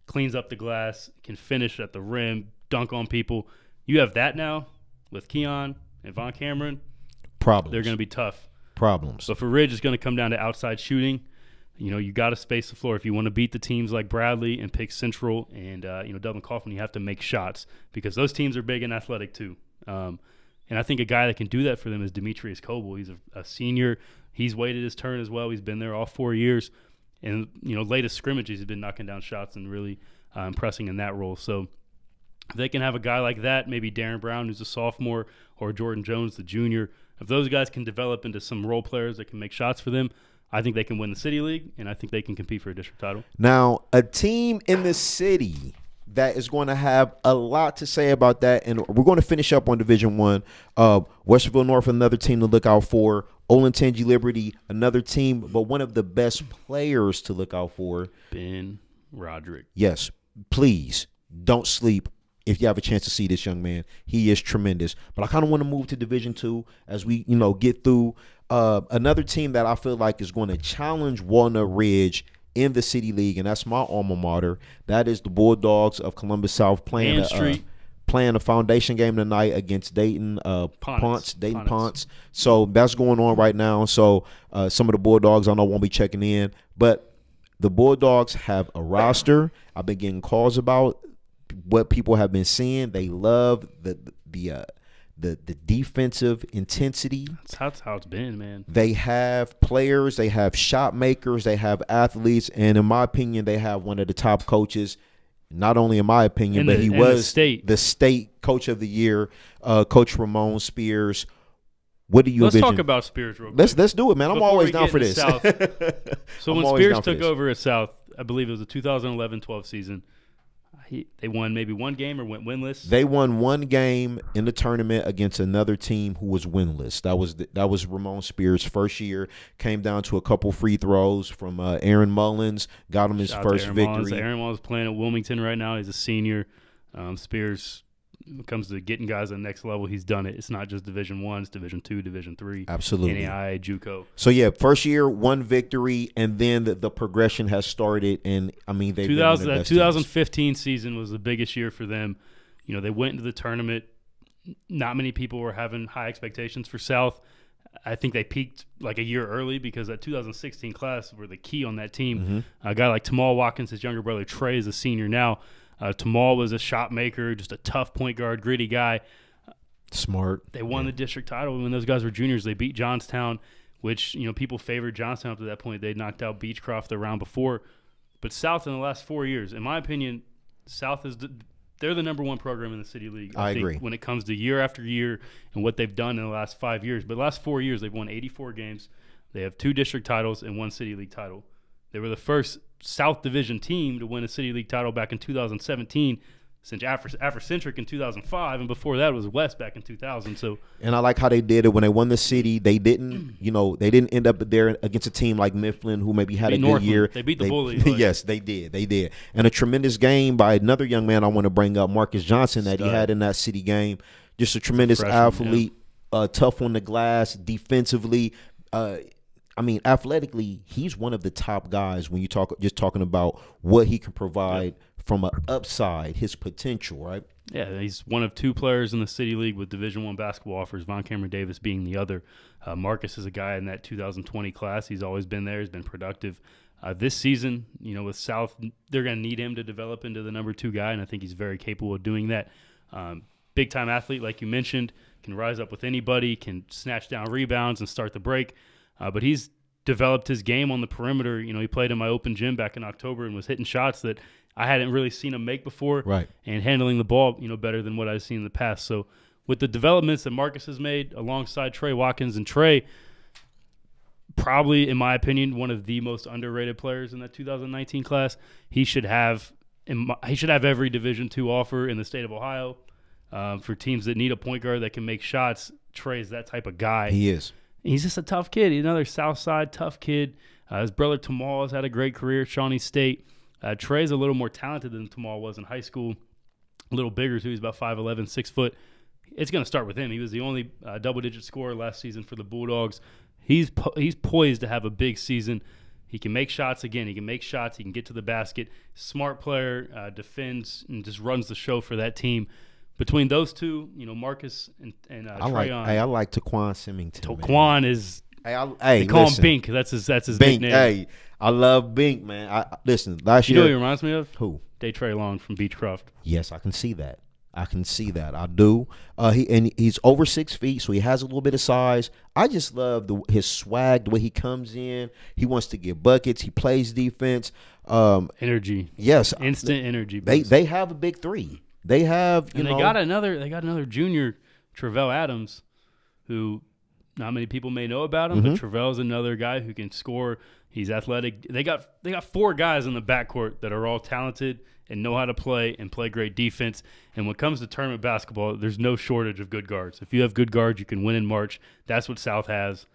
cleans up the glass, can finish at the rim, dunk on people. You have that now with Keon and Von Cameron. Problems. They're going to be tough. Problems. So for Ridge, it's going to come down to outside shooting. You got to space the floor. If you want to beat the teams like Bradley and Pick Central and, Dublin Coffin, you have to make shots because those teams are big and athletic too. And I think a guy that can do that for them is Demetrius Coble. He's a senior. He's waited his turn as well. He's been there all 4 years. And, latest scrimmages, he's been knocking down shots and really impressing in that role. So if they can have a guy like that, maybe Darren Brown, who's a sophomore, or Jordan Jones, the junior, if those guys can develop into some role players that can make shots for them, I think they can win the City League, and I think they can compete for a district title. Now, a team in the city that is going to have a lot to say about that, and we're going to finish up on Division I. Westerville North, another team to look out for. Olentangy Liberty, another team, but one of the best players to look out for. Ben Roderick. Yes, please don't sleep if you have a chance to see this young man. He is tremendous. But I kind of want to move to Division II as we, get through another team that I feel like is going to challenge Walnut Ridge in the City League, and that's my alma mater. That is the Bulldogs of Columbus South playing a foundation game tonight against Dayton Ponce. So that's going on right now. So some of the Bulldogs I know won't be checking in, but the Bulldogs have a roster. I've been getting calls about what people have been seeing. They love the defensive intensity. That's how it's been, man. They have players, they have shot makers, they have athletes, and in my opinion, they have one of the top coaches. Not only in my opinion, but he was the state coach of the year, Coach Ramon Spears. What do you Let's envision? Talk about Spears real quick. Let's do it, man. I'm always down for this. So when Spears took over at South, I believe it was the 2011-12 season, they won maybe one game or went winless. They won one game in the tournament against another team who was winless. That was Ramon Spears' first year. Came down to a couple free throws from Aaron Mullins. Got him his first victory. Aaron Mullins playing at Wilmington right now. He's a senior. Spears, when it comes to getting guys at the next level, he's done it. It's not just Division I, it's Division II, Division III. Absolutely. NAIA, JUCO. So, yeah, first year, one victory, and then the progression has started. And, I mean, they've been the best 2015 teams. Season was the biggest year for them. They went into the tournament. Not many people were having high expectations for South. I think they peaked like a year early because that 2016 class were the key on that team. Mm-hmm. A guy like Tamal Watkins, his younger brother Trey, is a senior now. Tamal was a shot maker, just a tough point guard, gritty guy. Smart. They won the district title when those guys were juniors. They beat Johnstown, which people favored Johnstown up to that point. They knocked out Beechcroft the round before. But South in the last 4 years, in my opinion, South they're the number one program in the City League. I agree. When it comes to year after year and what they've done in the last 5 years. But the last 4 years, they've won 84 games. They have 2 district titles and 1 City League title. They were the first South Division team to win a City League title back in 2017 since Afrocentric in 2005, and before that was West back in 2000. So, and I like how they did it when they won the city. They didn't, they didn't end up there against a team like Mifflin, who maybe had a good year. They beat the Bully. Yes, they did. And a tremendous game by another young man I want to bring up, Marcus Johnson, that he had in that city game. Just a tremendous athlete, tough on the glass, defensively. Athletically, he's one of the top guys when you talking about what he can provide from an upside, his potential, right? Yeah, he's one of 2 players in the City League with Division I basketball offers, Von Cameron Davis being the other. Marcus is a guy in that 2020 class. He's always been there. He's been productive. This season, with South, they're going to need him to develop into the number 2 guy, and I think he's very capable of doing that. Big-time athlete, like you mentioned, can rise up with anybody, can snatch down rebounds and start the break. But he's developed his game on the perimeter. He played in my open gym back in October and was hitting shots that I hadn't really seen him make before. Right. And handling the ball, better than what I've seen in the past. So with the developments that Marcus has made alongside Trey Watkins, and Trey probably, in my opinion, one of the most underrated players in that 2019 class. He should have every Division II offer in the state of Ohio. For teams that need a point guard that can make shots, Trey's that type of guy. He is. He's just a tough kid. He's another South Side tough kid. His brother Tamal has had a great career at Shawnee State. Trey's a little more talented than Tamal was in high school. A little bigger, too. He's about 5'11", 6 foot. It's going to start with him. He was the only double-digit scorer last season for the Bulldogs. He's poised to have a big season. He can make shots again. He can make shots. He can get to the basket. Smart player, defends, and just runs the show for that team. Between those two, Marcus and Trayon. I like Taquan Symington. Taquan is. They call him Bink. That's his Bink, nickname. Hey, I love Bink, man. Listen, last year. You know who he reminds me of? Who? Trey Long from Beechcroft. Yes, I can see that. I do. He's over 6 feet, so he has a little bit of size. I just love his swag, the way he comes in. He wants to get buckets. He plays defense. Energy. Yes, instant energy. They have a big three. They have, they got another junior, Travell Adams, who not many people may know about him, but Travell's another guy who can score. He's athletic. They got 4 guys in the backcourt that are all talented and know how to play and play great defense. And when it comes to tournament basketball, there's no shortage of good guards. If you have good guards, you can win in March. That's what South has.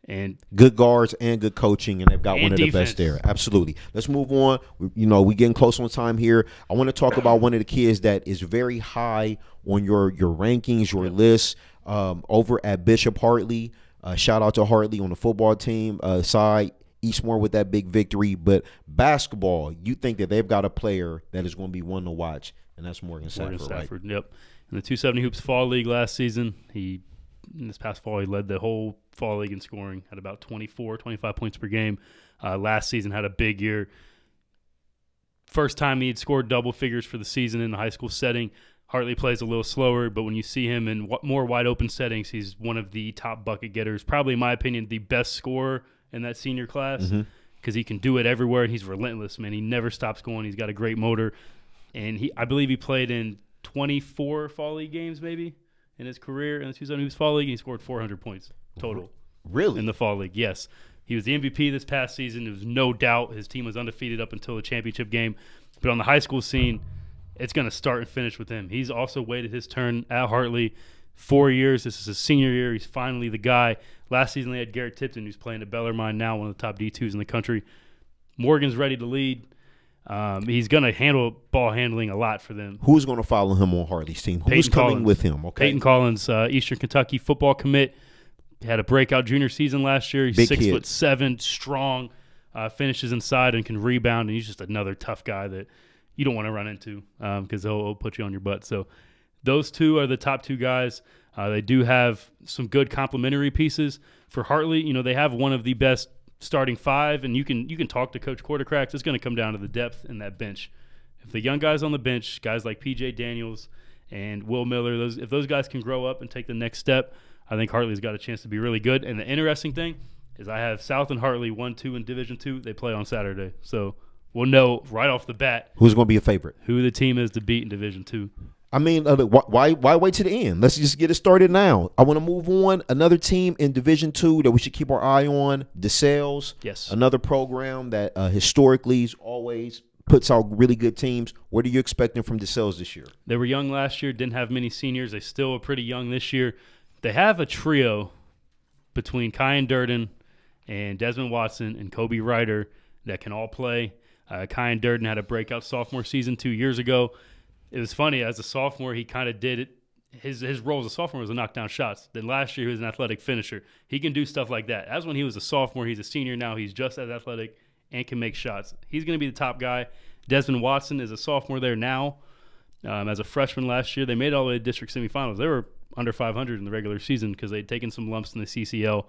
And good guards and good coaching, and they've got one of defense. the best there. Absolutely. Let's move on. We're getting close on time here. I want to talk about one of the kids that is very high on your rankings, your list, over at Bishop Hartley. Shout out to Hartley on the football team side. Eastmore with that big victory. But basketball, you think that they've got a player that is going to be one to watch, and that's Morgan Stafford, right? Yep. In the 270 Hoops Fall League last season, in this past fall, he led the whole fall league in scoring at about 24, 25 points per game. Last season had a big year. First time he had scored double figures for the season in the high school setting. Hartley plays a little slower, but when you see him in more wide open settings, he's one of the top bucket getters. Probably, in my opinion, the best scorer in that senior class because he can do it everywhere, and he's relentless, man. He never stops going. He's got a great motor. And I believe he played in 24 fall league games maybe in his career in the 270 Hoops Fall League, and he scored 400 points total. Really? In the fall league, yes. He was the MVP this past season. There was no doubt his team was undefeated up until the championship game. But on the high school scene, it's going to start and finish with him. He's also waited his turn at Hartley 4 years. This is his senior year. He's finally the guy. Last season they had Garrett Tipton, who's playing at Bellarmine now, one of the top D2s in the country. Morgan's ready to lead. He's going to handle ball handling a lot for them. Who's going to follow him on Hartley's team? Who's coming with him? Okay, Peyton Collins, Eastern Kentucky football commit. Had a breakout junior season last year. He's 6'7", strong, finishes inside and can rebound. And he's just another tough guy that you don't want to run into because he'll put you on your butt. So those two are the top 2 guys. They do have some good complementary pieces for Hartley. They have one of the best starting 5, and you can talk to Coach Quartercracks. It's going to come down to the depth in that bench. If the young guys on the bench, guys like P.J. Daniels and Will Miller, if those guys can grow up and take the next step, I think Hartley's got a chance to be really good. And the interesting thing is I have South and Hartley 1-2 in Division II. They play on Saturday. So we'll know right off the bat who's going to be a favorite, who the team is to beat in Division II. I mean, why wait to the end? Let's just get it started now. I want to move on. Another team in Division II that we should keep our eye on, DeSales. Yes. Another program that historically always puts out really good teams. What are you expecting from DeSales this year? They were young last year, didn't have many seniors. They still are pretty young this year. They have a trio between Kyan Durden and Desmond Watson and Kobe Ryder that can all play. Kyan Durden had a breakout sophomore season 2 years ago. It was funny, as a sophomore, he kind of did it. His role as a sophomore was to knock down shots. Then last year, he was an athletic finisher. He can do stuff like that. As when he was a sophomore, he's a senior now. He's just as athletic and can make shots. He's going to be the top guy. Desmond Watson is a sophomore there now. As a freshman last year, they made it all the way to district semifinals. They were under 500 in the regular season because they'd taken some lumps in the CCL.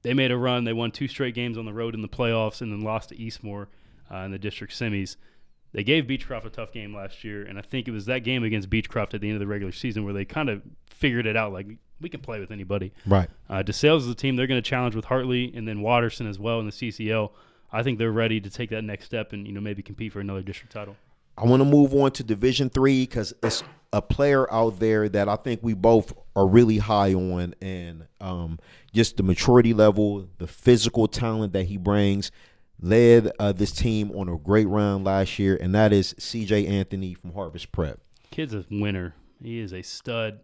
They made a run. They won 2 straight games on the road in the playoffs and then lost to Eastmore in the district semis. They gave Beechcroft a tough game last year, and I think it was that game against Beechcroft at the end of the regular season where they kind of figured it out, like, we can play with anybody. Right. DeSales is a team they're going to challenge with Hartley and then Watterson as well in the CCL. I think they're ready to take that next step and maybe compete for another district title. I want to move on to Division III because it's a player out there that I think we both are really high on, and just the maturity level, the physical talent that he brings, led this team on a great run last year, and that is C.J. Anthony from Harvest Prep. Kid's a winner. He is a stud.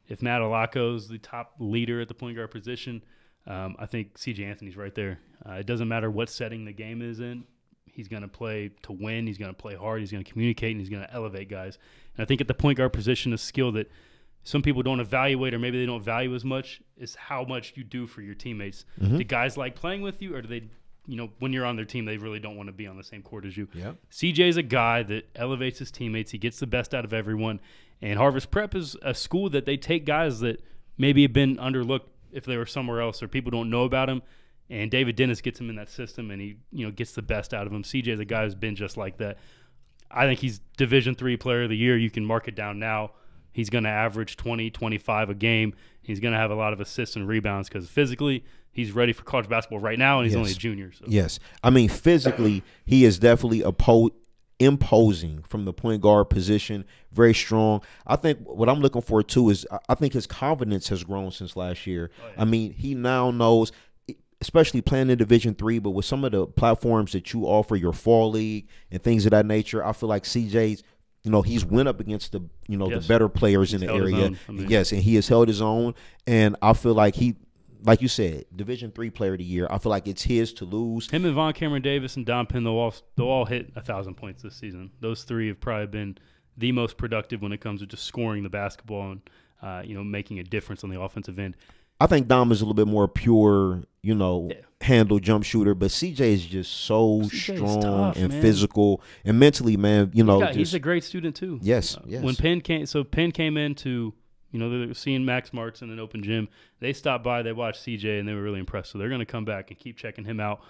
If Matt Alaco's the top leader at the point guard position, I think C.J. Anthony's right there. It doesn't matter what setting the game is in. He's going to play to win. He's going to play hard. He's going to communicate, and he's going to elevate guys. And I think at the point guard position, a skill that some people don't evaluate, or maybe they don't value as much, is how much you do for your teammates. Do guys like playing with you, or do they, when you're on their team, they really don't want to be on the same court as you? Yep. CJ is a guy that elevates his teammates. He gets the best out of everyone. And Harvest Prep is a school that they take guys that maybe have been underlooked if they were somewhere else, or people don't know about him. And David Dennis gets him in that system, and he gets the best out of him. CJ is a guy who's been just like that. I think he's Division III Player of the Year. You can mark it down now. He's going to average 20, 25 a game. He's going to have a lot of assists and rebounds because physically he's ready for college basketball right now, and he's only a junior. So. Yes. I mean, physically he is definitely imposing from the point guard position, very strong. I think what I'm looking for, too, is I think his confidence has grown since last year. Oh, yeah. I mean, he now knows – especially playing in Division III, but with some of the platforms that you offer, your fall league and things of that nature, I feel like CJ's, he's went up against the, the better players in the area. Yes, and he has held his own. And I feel like he, like you said, Division III Player of the Year, I feel like it's his to lose. Him and Von Cameron Davis and Don Penn, they'll all hit 1,000 points this season. Those three have probably been the most productive when it comes to just scoring the basketball and, making a difference on the offensive end. I think Dom is a little bit more pure, handle jump shooter, but CJ is just so strong tough, and man. Physical and mentally, man. He's a great student too. Yes, yes. When Penn came into, they're seeing Max Martz in an open gym. They stopped by, they watched CJ, and they were really impressed. So they're going to come back and keep checking him out.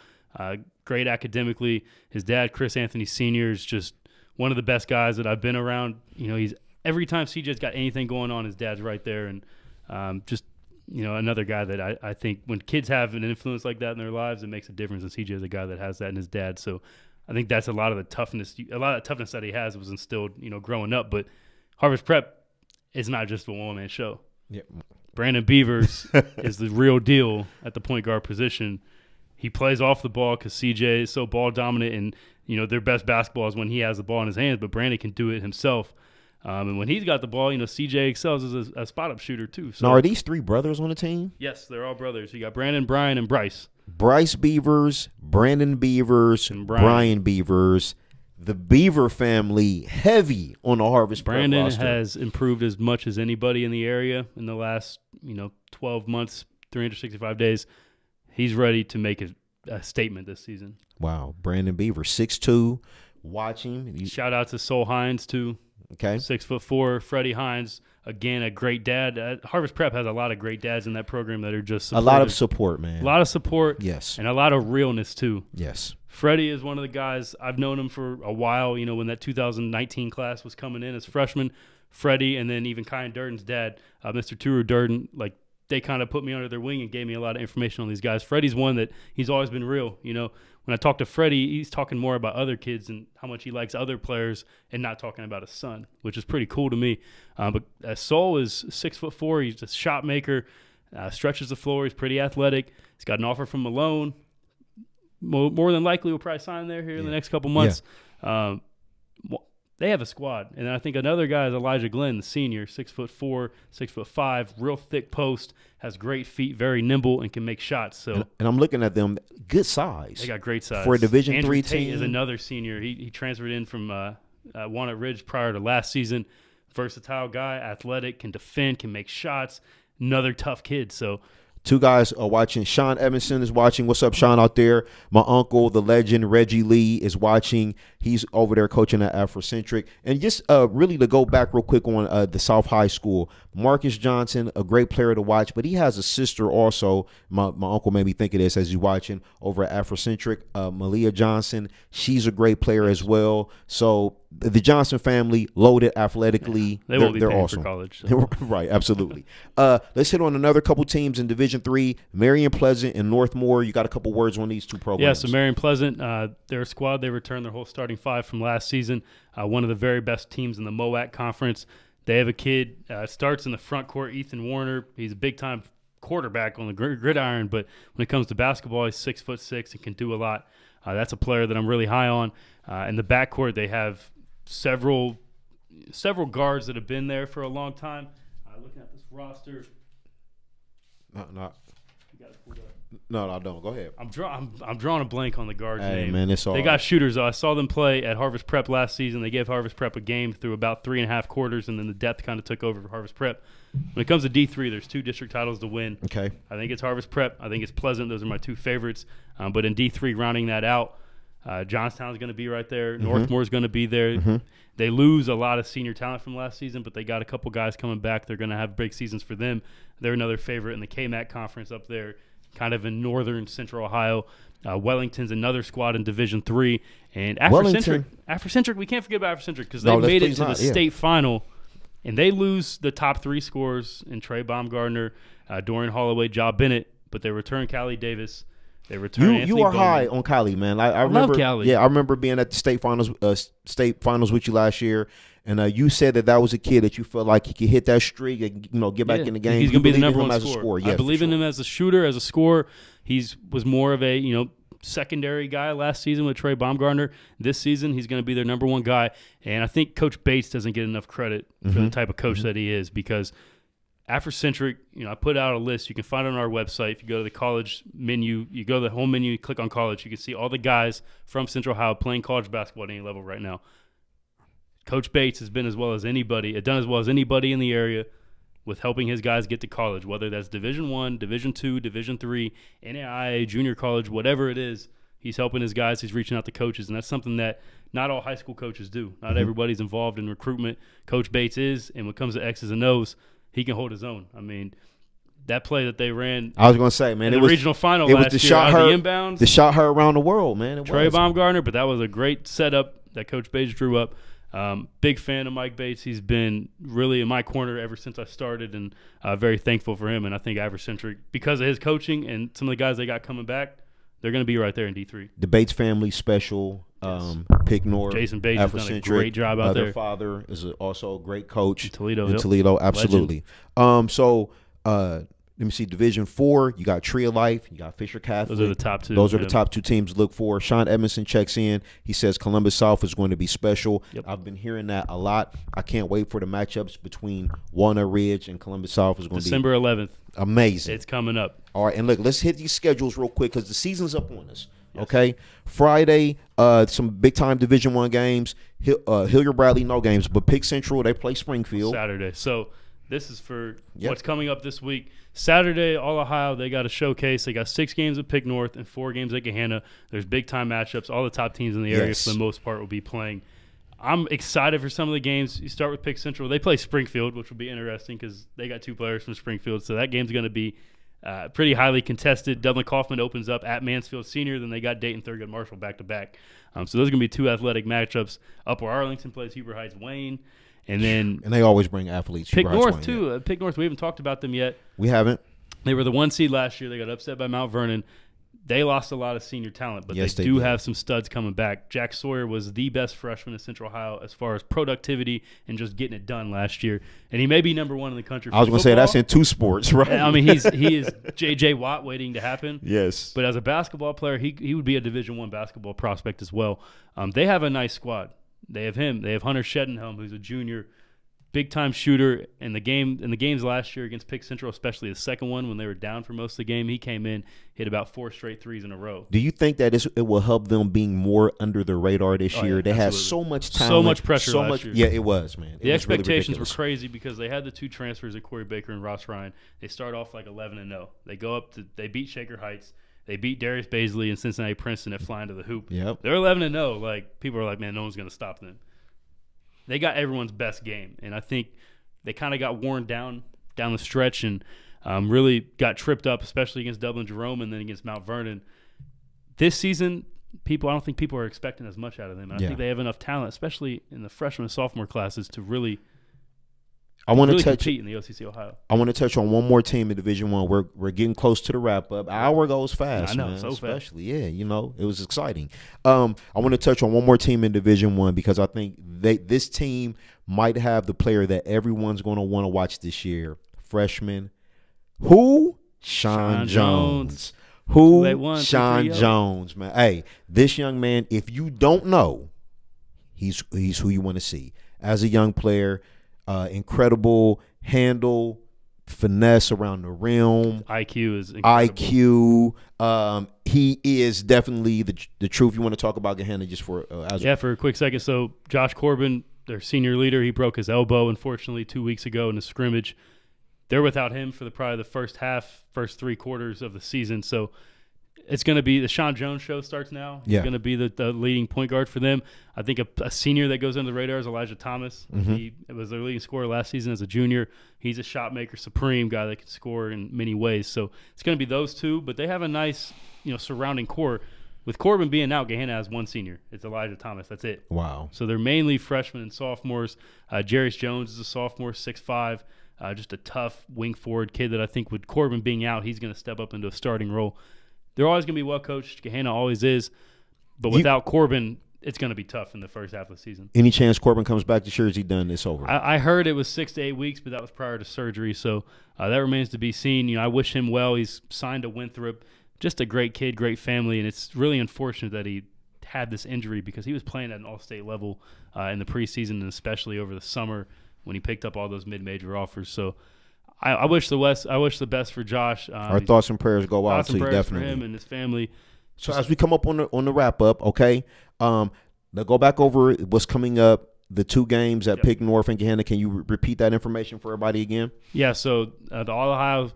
Great academically. His dad, Chris Anthony Sr., is just one of the best guys that I've been around. He's every time CJ's got anything going on, his dad's right there, and another guy that I think when kids have an influence like that in their lives, it makes a difference. And CJ is a guy that has that in his dad. So I think that's a lot of the toughness that he has was instilled, growing up. But Harvest Prep is not just a one-man show. Yep. Brandon Beavers is the real deal at the point guard position. He plays off the ball because CJ is so ball dominant, and their best basketball is when he has the ball in his hands. But Brandon can do it himself. And when he's got the ball, CJ excels as a spot-up shooter too. So. Now, are these three brothers on the team? Yes, they're all brothers. You got Brandon, Brian, and Bryce. Bryce Beavers, Brandon Beavers, and Brian Beavers. The Beaver family heavy on the Harvest Prep roster. Brandon has improved as much as anybody in the area in the last 12 months, 365 days. He's ready to make a statement this season. Wow, Brandon Beaver, 6'2", watching. Shout out to Sol Hines too. Okay. 6'4", Freddie Hines, again, a great dad. Harvest Prep has a lot of great dads in that program that are just supportive. A lot of support, man. A lot of support. Yes. And a lot of realness, too. Yes. Freddie is one of the guys, I've known him for a while, when that 2019 class was coming in as freshmen. Freddie and then even Kyan Durden's dad, Mr. Turu Durden, they kind of put me under their wing and gave me a lot of information on these guys. Freddie's one that he's always been real, When I talk to Freddie, he's talking more about other kids and how much he likes other players and not talking about his son, which is pretty cool to me. But Sol is 6'4". He's a shot maker, stretches the floor. He's pretty athletic. He's got an offer from Malone. More than likely, we'll probably sign there here in the next couple months. Yeah. They have a squad. And I think another guy is Elijah Glenn, the senior, 6'4", 6'5", real thick post, has great feet, very nimble, and can make shots. So, and I'm looking at them, good size. They got great size. For a Division Andrew III Tate team. is another senior. He transferred in from Walnut Ridge prior to last season. Versatile guy, athletic, can defend, can make shots. Another tough kid. So, two guys are watching. Sean Evanson is watching. What's up, Sean, out there? My uncle, the legend, Reggie Lee, is watching. He's over there coaching at Afrocentric. And just really to go back real quick on the South High School, Marcus Johnson, a great player to watch, but he has a sister also. My uncle made me think of this as he's watching over at Afrocentric. Malia Johnson, she's a great player as well. So the Johnson family, loaded athletically. Yeah, they're paying awesome for college. So. Right, absolutely. Let's hit on another couple teams in Division III, Marion Pleasant and Northmore. You got a couple words on these two programs. Yeah, so Marion Pleasant, their squad, they returned their whole starting five from last season. One of the very best teams in the MOAC conference. They have a kid, starts in the front court, Ethan Warner. He's a big-time quarterback on the gridiron, but when it comes to basketball, he's 6'6" and can do a lot. That's a player that I'm really high on. In the backcourt, they have several guards that have been there for a long time. Looking at this roster. No, You got it pulled up. no, I don't. Go ahead. I'm drawing a blank on the guard's name. Man, it's all they right. got shooters, though. I saw them play at Harvest Prep last season. They gave Harvest Prep a game through about 3.5 quarters, and then the depth kind of took over for Harvest Prep. When it comes to D3, there's 2 district titles to win. Okay. I think it's Harvest Prep. I think it's Pleasant. Those are my 2 favorites. But in D3, rounding that out, Johnstown's going to be right there. Northmore's going to be there. They lose a lot of senior talent from last season, but they got a couple guys coming back. They're going to have big seasons for them. They're another favorite in the KMAC conference up there, kind of in northern central Ohio. Wellington's another squad in Division III. And Afrocentric, we can't forget about Afrocentric because they made it to the state final, and they lose the top 3 scorers in Trey Baumgartner, Dorian Holloway, Ja Bennett, but they return Callie Davis. They return Anthony You are Bowman. high on Callie, man. I remember, love Callie. Yeah, I remember being at the state finals with you last year, and you said that was a kid that you felt like he could hit that streak and get back in the game. He's going to be the number 1 scorer. scorer. Yeah, I believe in him as a shooter, as a scorer. He was more of a secondary guy last season with Trey Baumgartner. This season, he's going to be their number 1 guy, and I think Coach Bates doesn't get enough credit for the type of coach that he is because Afrocentric, I put out a list. You can find it on our website. If you go to the college menu, you go to the home menu, you click on college, you can see all the guys from Central Ohio playing college basketball at any level right now. Coach Bates has been done as well as anybody in the area with helping his guys get to college, whether that's Division I, Division II, Division III, NAIA, junior college, whatever it is. He's helping his guys. He's reaching out to coaches, and that's something that not all high school coaches do. Not everybody's involved in recruitment. Coach Bates is, and when it comes to X's and O's, he can hold his own. I mean, that play that they ran. I was going to say, man, it was regional final last year. The inbounds. The shot heard around the world, man. Trey Baumgartner, but that was a great setup that Coach Bates drew up. Big fan of Mike Bates. He's been really in my corner ever since I started, and very thankful for him. And I think Afrocentric, because of his coaching and some of the guys they got coming back, they're going to be right there in D3. The Bates family special. Pick North. Jason Bates has done a great job out there. Their father is also a great coach in Toledo. Toledo, absolutely. So let me see. Division 4, you got Tree of Life, you got Fisher Catholic. Those are the top 2. Those are the top 2 teams to look for. Sean Edmondson checks in. He says Columbus South is going to be special. Yep. I've been hearing that a lot. I can't wait for the matchups between Walnut Ridge and Columbus South. Is going to be December 11th. Amazing. It's coming up. All right, and look, let's hit these schedules real quick because the season's up on us. Yes. Okay, Friday, some big time Division I games. Hilliard Bradley, no games, but Pick Central, they play Springfield Saturday. So this is for what's coming up this week. Saturday, All Ohio, they got a showcase. They got 6 games at Pick North and 4 games at Gahanna. There's big time matchups. All the top teams in the area, for the most part, will be playing. I'm excited for some of the games. You start with Pick Central. They play Springfield, which will be interesting because they got 2 players from Springfield. So that game's going to be pretty highly contested. Dublin Kaufman opens up at Mansfield Senior. Then they got Dayton Thurgood Marshall back-to-back. So those are going to be 2 athletic matchups. Upper Arlington plays Huber Heights Wayne. And they always bring athletes. Pick North, too. Pick North, we haven't talked about them yet. We haven't. They were the 1 seed last year. They got upset by Mount Vernon. They lost a lot of senior talent, but they do have some studs coming back. Jack Sawyer was the best freshman in Central Ohio as far as productivity and just getting it done last year. And he may be number 1 in the country. I was going to say that's in 2 sports, right? I mean, he is J.J. Watt waiting to happen. Yes. But as a basketball player, he would be a Division I basketball prospect as well. They have a nice squad. They have him. They have Hunter Shedenhelm, who's a junior, big-time shooter. In the games last year against Pick Central, especially the second one when they were down for most of the game, he came in, hit about 4 straight threes in a row. Do you think that it will help them being more under the radar this year? They had so much talent. So much pressure last year. Yeah, it was, man. The expectations were crazy because they had the 2 transfers of Corey Baker and Ross Ryan. They start off like 11-0. They beat Shaker Heights. They beat Darius Baisley and Cincinnati Princeton at flying to the hoop. Yep. They're 11-0. Like, people are like, man, no one's going to stop them. They got everyone's best game, and I think they kind of got worn down the stretch and really got tripped up, especially against Dublin Jerome and then against Mount Vernon. This season, I don't think people are expecting as much out of them. And I think they have enough talent, especially in the freshman and sophomore classes, to really compete in the OCC Ohio. I want to touch on one more team in Division I. We're getting close to the wrap up. Hour goes fast. I know, man, so especially fast. It was exciting. I want to touch on one more team in Division I because I think this team might have the player that everyone's going to want to watch this year. Freshman. Who? Sean Jones. Who? Sean Jones, man. Hey, this young man, if you don't know, he's who you want to see. As a young player, incredible handle, finesse around the rim. IQ is incredible. IQ. He is definitely the truth. You want to talk about Gahanna just for for a quick second. So Josh Corbin, their senior leader, he broke his elbow, unfortunately, 2 weeks ago in a scrimmage. They're without him for probably the first 3 quarters of the season. So it's going to be the Sean Jones show starts now. He's going to be the leading point guard for them. I think a senior that goes under the radar is Elijah Thomas. Mm-hmm. He was their leading scorer last season as a junior. He's a shot maker, supreme guy that can score in many ways. So it's going to be those two, but they have a nice, surrounding core. With Corbin being out, Gahanna has one senior. It's Elijah Thomas. That's it. Wow. So they're mainly freshmen and sophomores. Jarius Jones is a sophomore, 6'5", just a tough wing forward kid that I think with Corbin being out, he's going to step up into a starting role. They're always going to be well coached. Gahanna always is. But without Corbin, it's going to be tough in the first half of the season. Any chance Corbin comes back this year? Is he done? It's over. I heard it was 6 to 8 weeks, but that was prior to surgery. So that remains to be seen. I wish him well. He's signed to Winthrop. Just a great kid, great family. And it's really unfortunate that he had this injury because he was playing at an all-state level in the preseason and especially over the summer when he picked up all those mid-major offers. So I wish the best for Josh. Our thoughts and prayers go out to you, definitely. For him and his family. So as we come up on the wrap up, okay, let's go back over what's coming up. The 2 games at Pick North and Gahanna. Can you repeat that information for everybody again? Yeah. So the All Ohio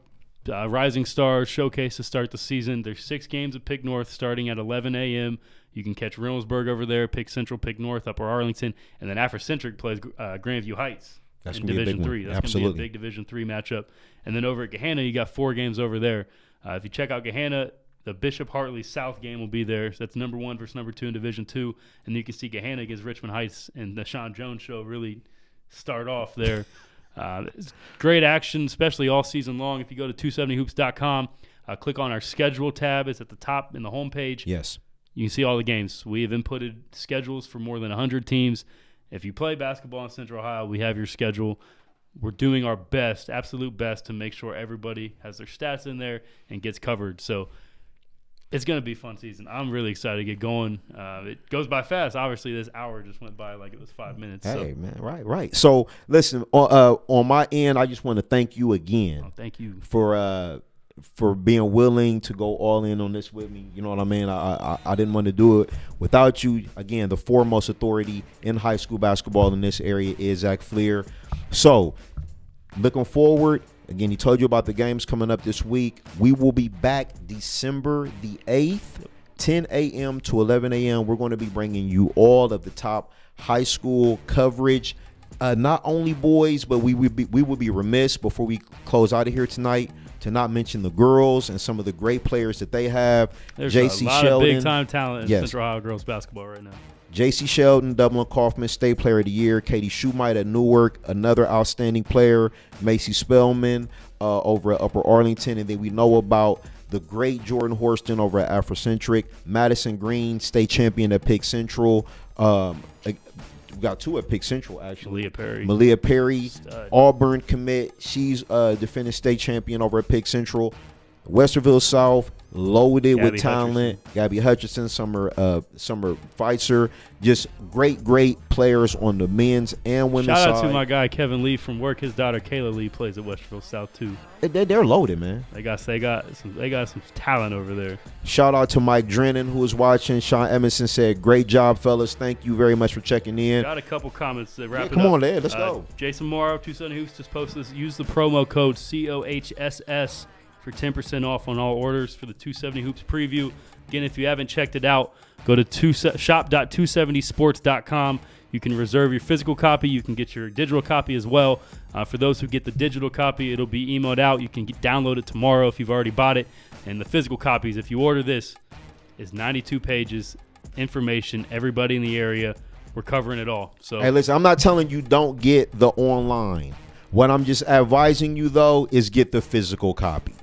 Rising Stars Showcase to start the season. There's 6 games at Pick North starting at 11 a.m. You can catch Reynoldsburg over there, Pick Central, Pick North, Upper Arlington, and then Afrocentric plays Grandview Heights. That's in Division 3. That's Absolutely. going to be a big Division 3 matchup. And then over at Gahanna, you got 4 games over there. If you check out Gahanna, the Bishop Hartley South game will be there. So that's number 1 versus number 2 in Division 2. And you can see Gahanna against Richmond Heights and the Sean Jones show really start off there. It's great action, especially all season long. If you go to 270hoops.com, click on our schedule tab. It's at the top in the homepage. Yes. You can see all the games. We have inputted schedules for more than 100 teams. If you play basketball in Central Ohio, we have your schedule. We're doing our best, absolute best, to make sure everybody has their stats in there and gets covered. So it's going to be a fun season. I'm really excited to get going. It goes by fast. Obviously, this hour just went by like it was 5 minutes. Hey, man, right. So, listen, on my end, I just want to thank you again. Oh, thank you. For being willing to go all in on this with me. You know what I mean? I didn't want to do it without you. Again, the foremost authority in high school basketball in this area is Zach Fleer. So, looking forward, again, he told you about the games coming up this week. We will be back December the 8th, 10 a.m. to 11 a.m. We're going to be bringing you all of the top high school coverage. Not only boys, but we would be remiss before we close out of here tonight to not mention the girls and some of the great players that they have. There's JC a lot Sheldon, of big-time talent in Central Ohio girls basketball right now. JC Sheldon, Dublin Kaufman, State Player of the Year. Katie Schumite at Newark, another outstanding player. Macy Spellman over at Upper Arlington. And then we know about the great Jordan Horston over at Afrocentric. Madison Green, state champion at Pick Central. We got 2 at Pick Central, actually. Malia Perry, Stud. Auburn commit. She's defending state champion over at Pick Central. Westerville South, loaded with talent. Gabby Hutchinson, Summer Pfizer. Just great players on the men's and women's side. Shout out to my guy Kevin Lee from work. His daughter Kayla Lee plays at Westerville South too. They're loaded, man. They got some talent over there. Shout out to Mike Drennan who was watching. Sean Emerson said, "Great job, fellas. Thank you very much for checking in." Got a couple comments that wrap it up. Come on, Led. Let's go. Jason Morrow, 270 Hoops, just posted this. Use the promo code COHSS for 10% off on all orders for the 270 Hoops preview. Again, if you haven't checked it out, go to shop.270sports.com. You can reserve your physical copy. You can get your digital copy as well. For those who get the digital copy, it'll be emailed out. You can download it tomorrow if you've already bought it. And the physical copies, if you order this, is 92 pages, information, everybody in the area. We're covering it all. So, hey, listen, I'm not telling you don't get the online. What I'm just advising you, though, is get the physical copy.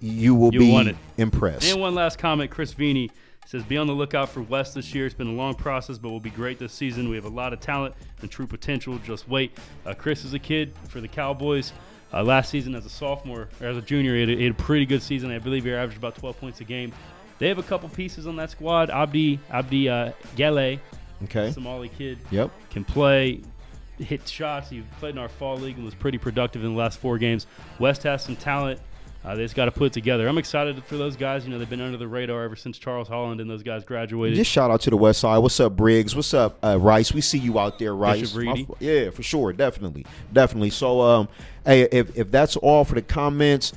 You will be impressed. And one last comment, Chris Vini He says, be on the lookout for West this year. It's been a long process, but we'll be great this season. We have a lot of talent and true potential. Just wait. Chris is a kid for the Cowboys. Last season as a sophomore, or as a junior, he had a pretty good season. I believe he averaged about 12 points a game. They have a couple pieces on that squad. Abdi Gele, Somali kid, can play, hit shots. He played in our fall league and was pretty productive in the last 4 games. West has some talent. They just got to put it together. I'm excited for those guys. You know, they've been under the radar ever since Charles Holland and those guys graduated. Just shout out to the West Side. What's up, Briggs? What's up, Rice? We see you out there, Rice. Yeah, for sure. Definitely. So, hey, if that's all for the comments,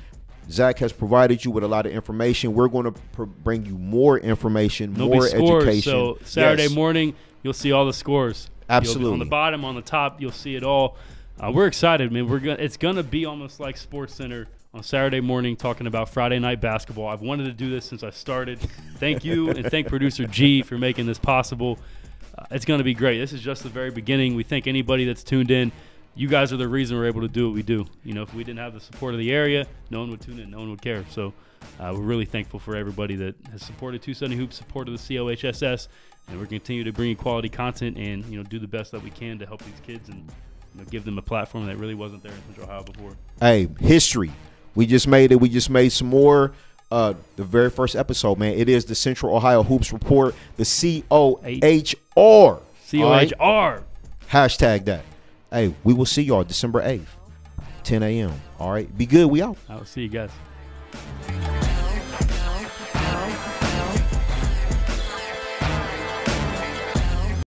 Zach has provided you with a lot of information. We're going to bring you more information, more education. So Saturday morning, you'll see all the scores. Absolutely. On the bottom, on the top, you'll see it all. We're excited, man. It's going to be almost like SportsCenter on Saturday morning talking about Friday night basketball. I've wanted to do this since I started. Thank you, and thank producer G for making this possible. It's going to be great. This is just the very beginning. We thank anybody that's tuned in. You guys are the reason we're able to do what we do. You know, if we didn't have the support of the area, no one would tune in. No one would care. So we're really thankful for everybody that has supported 270 Hoops, supported the COHSS, and we're going to continue to bring you quality content and, you know, do the best that we can to help these kids and, you know, give them a platform that really wasn't there in Central Ohio before. Hey, history. We just made it. We just made some more. The very first episode, man. It is the Central Ohio Hoops Report, the COHR. COHR. Hashtag that. Hey, we will see y'all December 8th, 10 a.m. All right. Be good. We out. I will see you guys.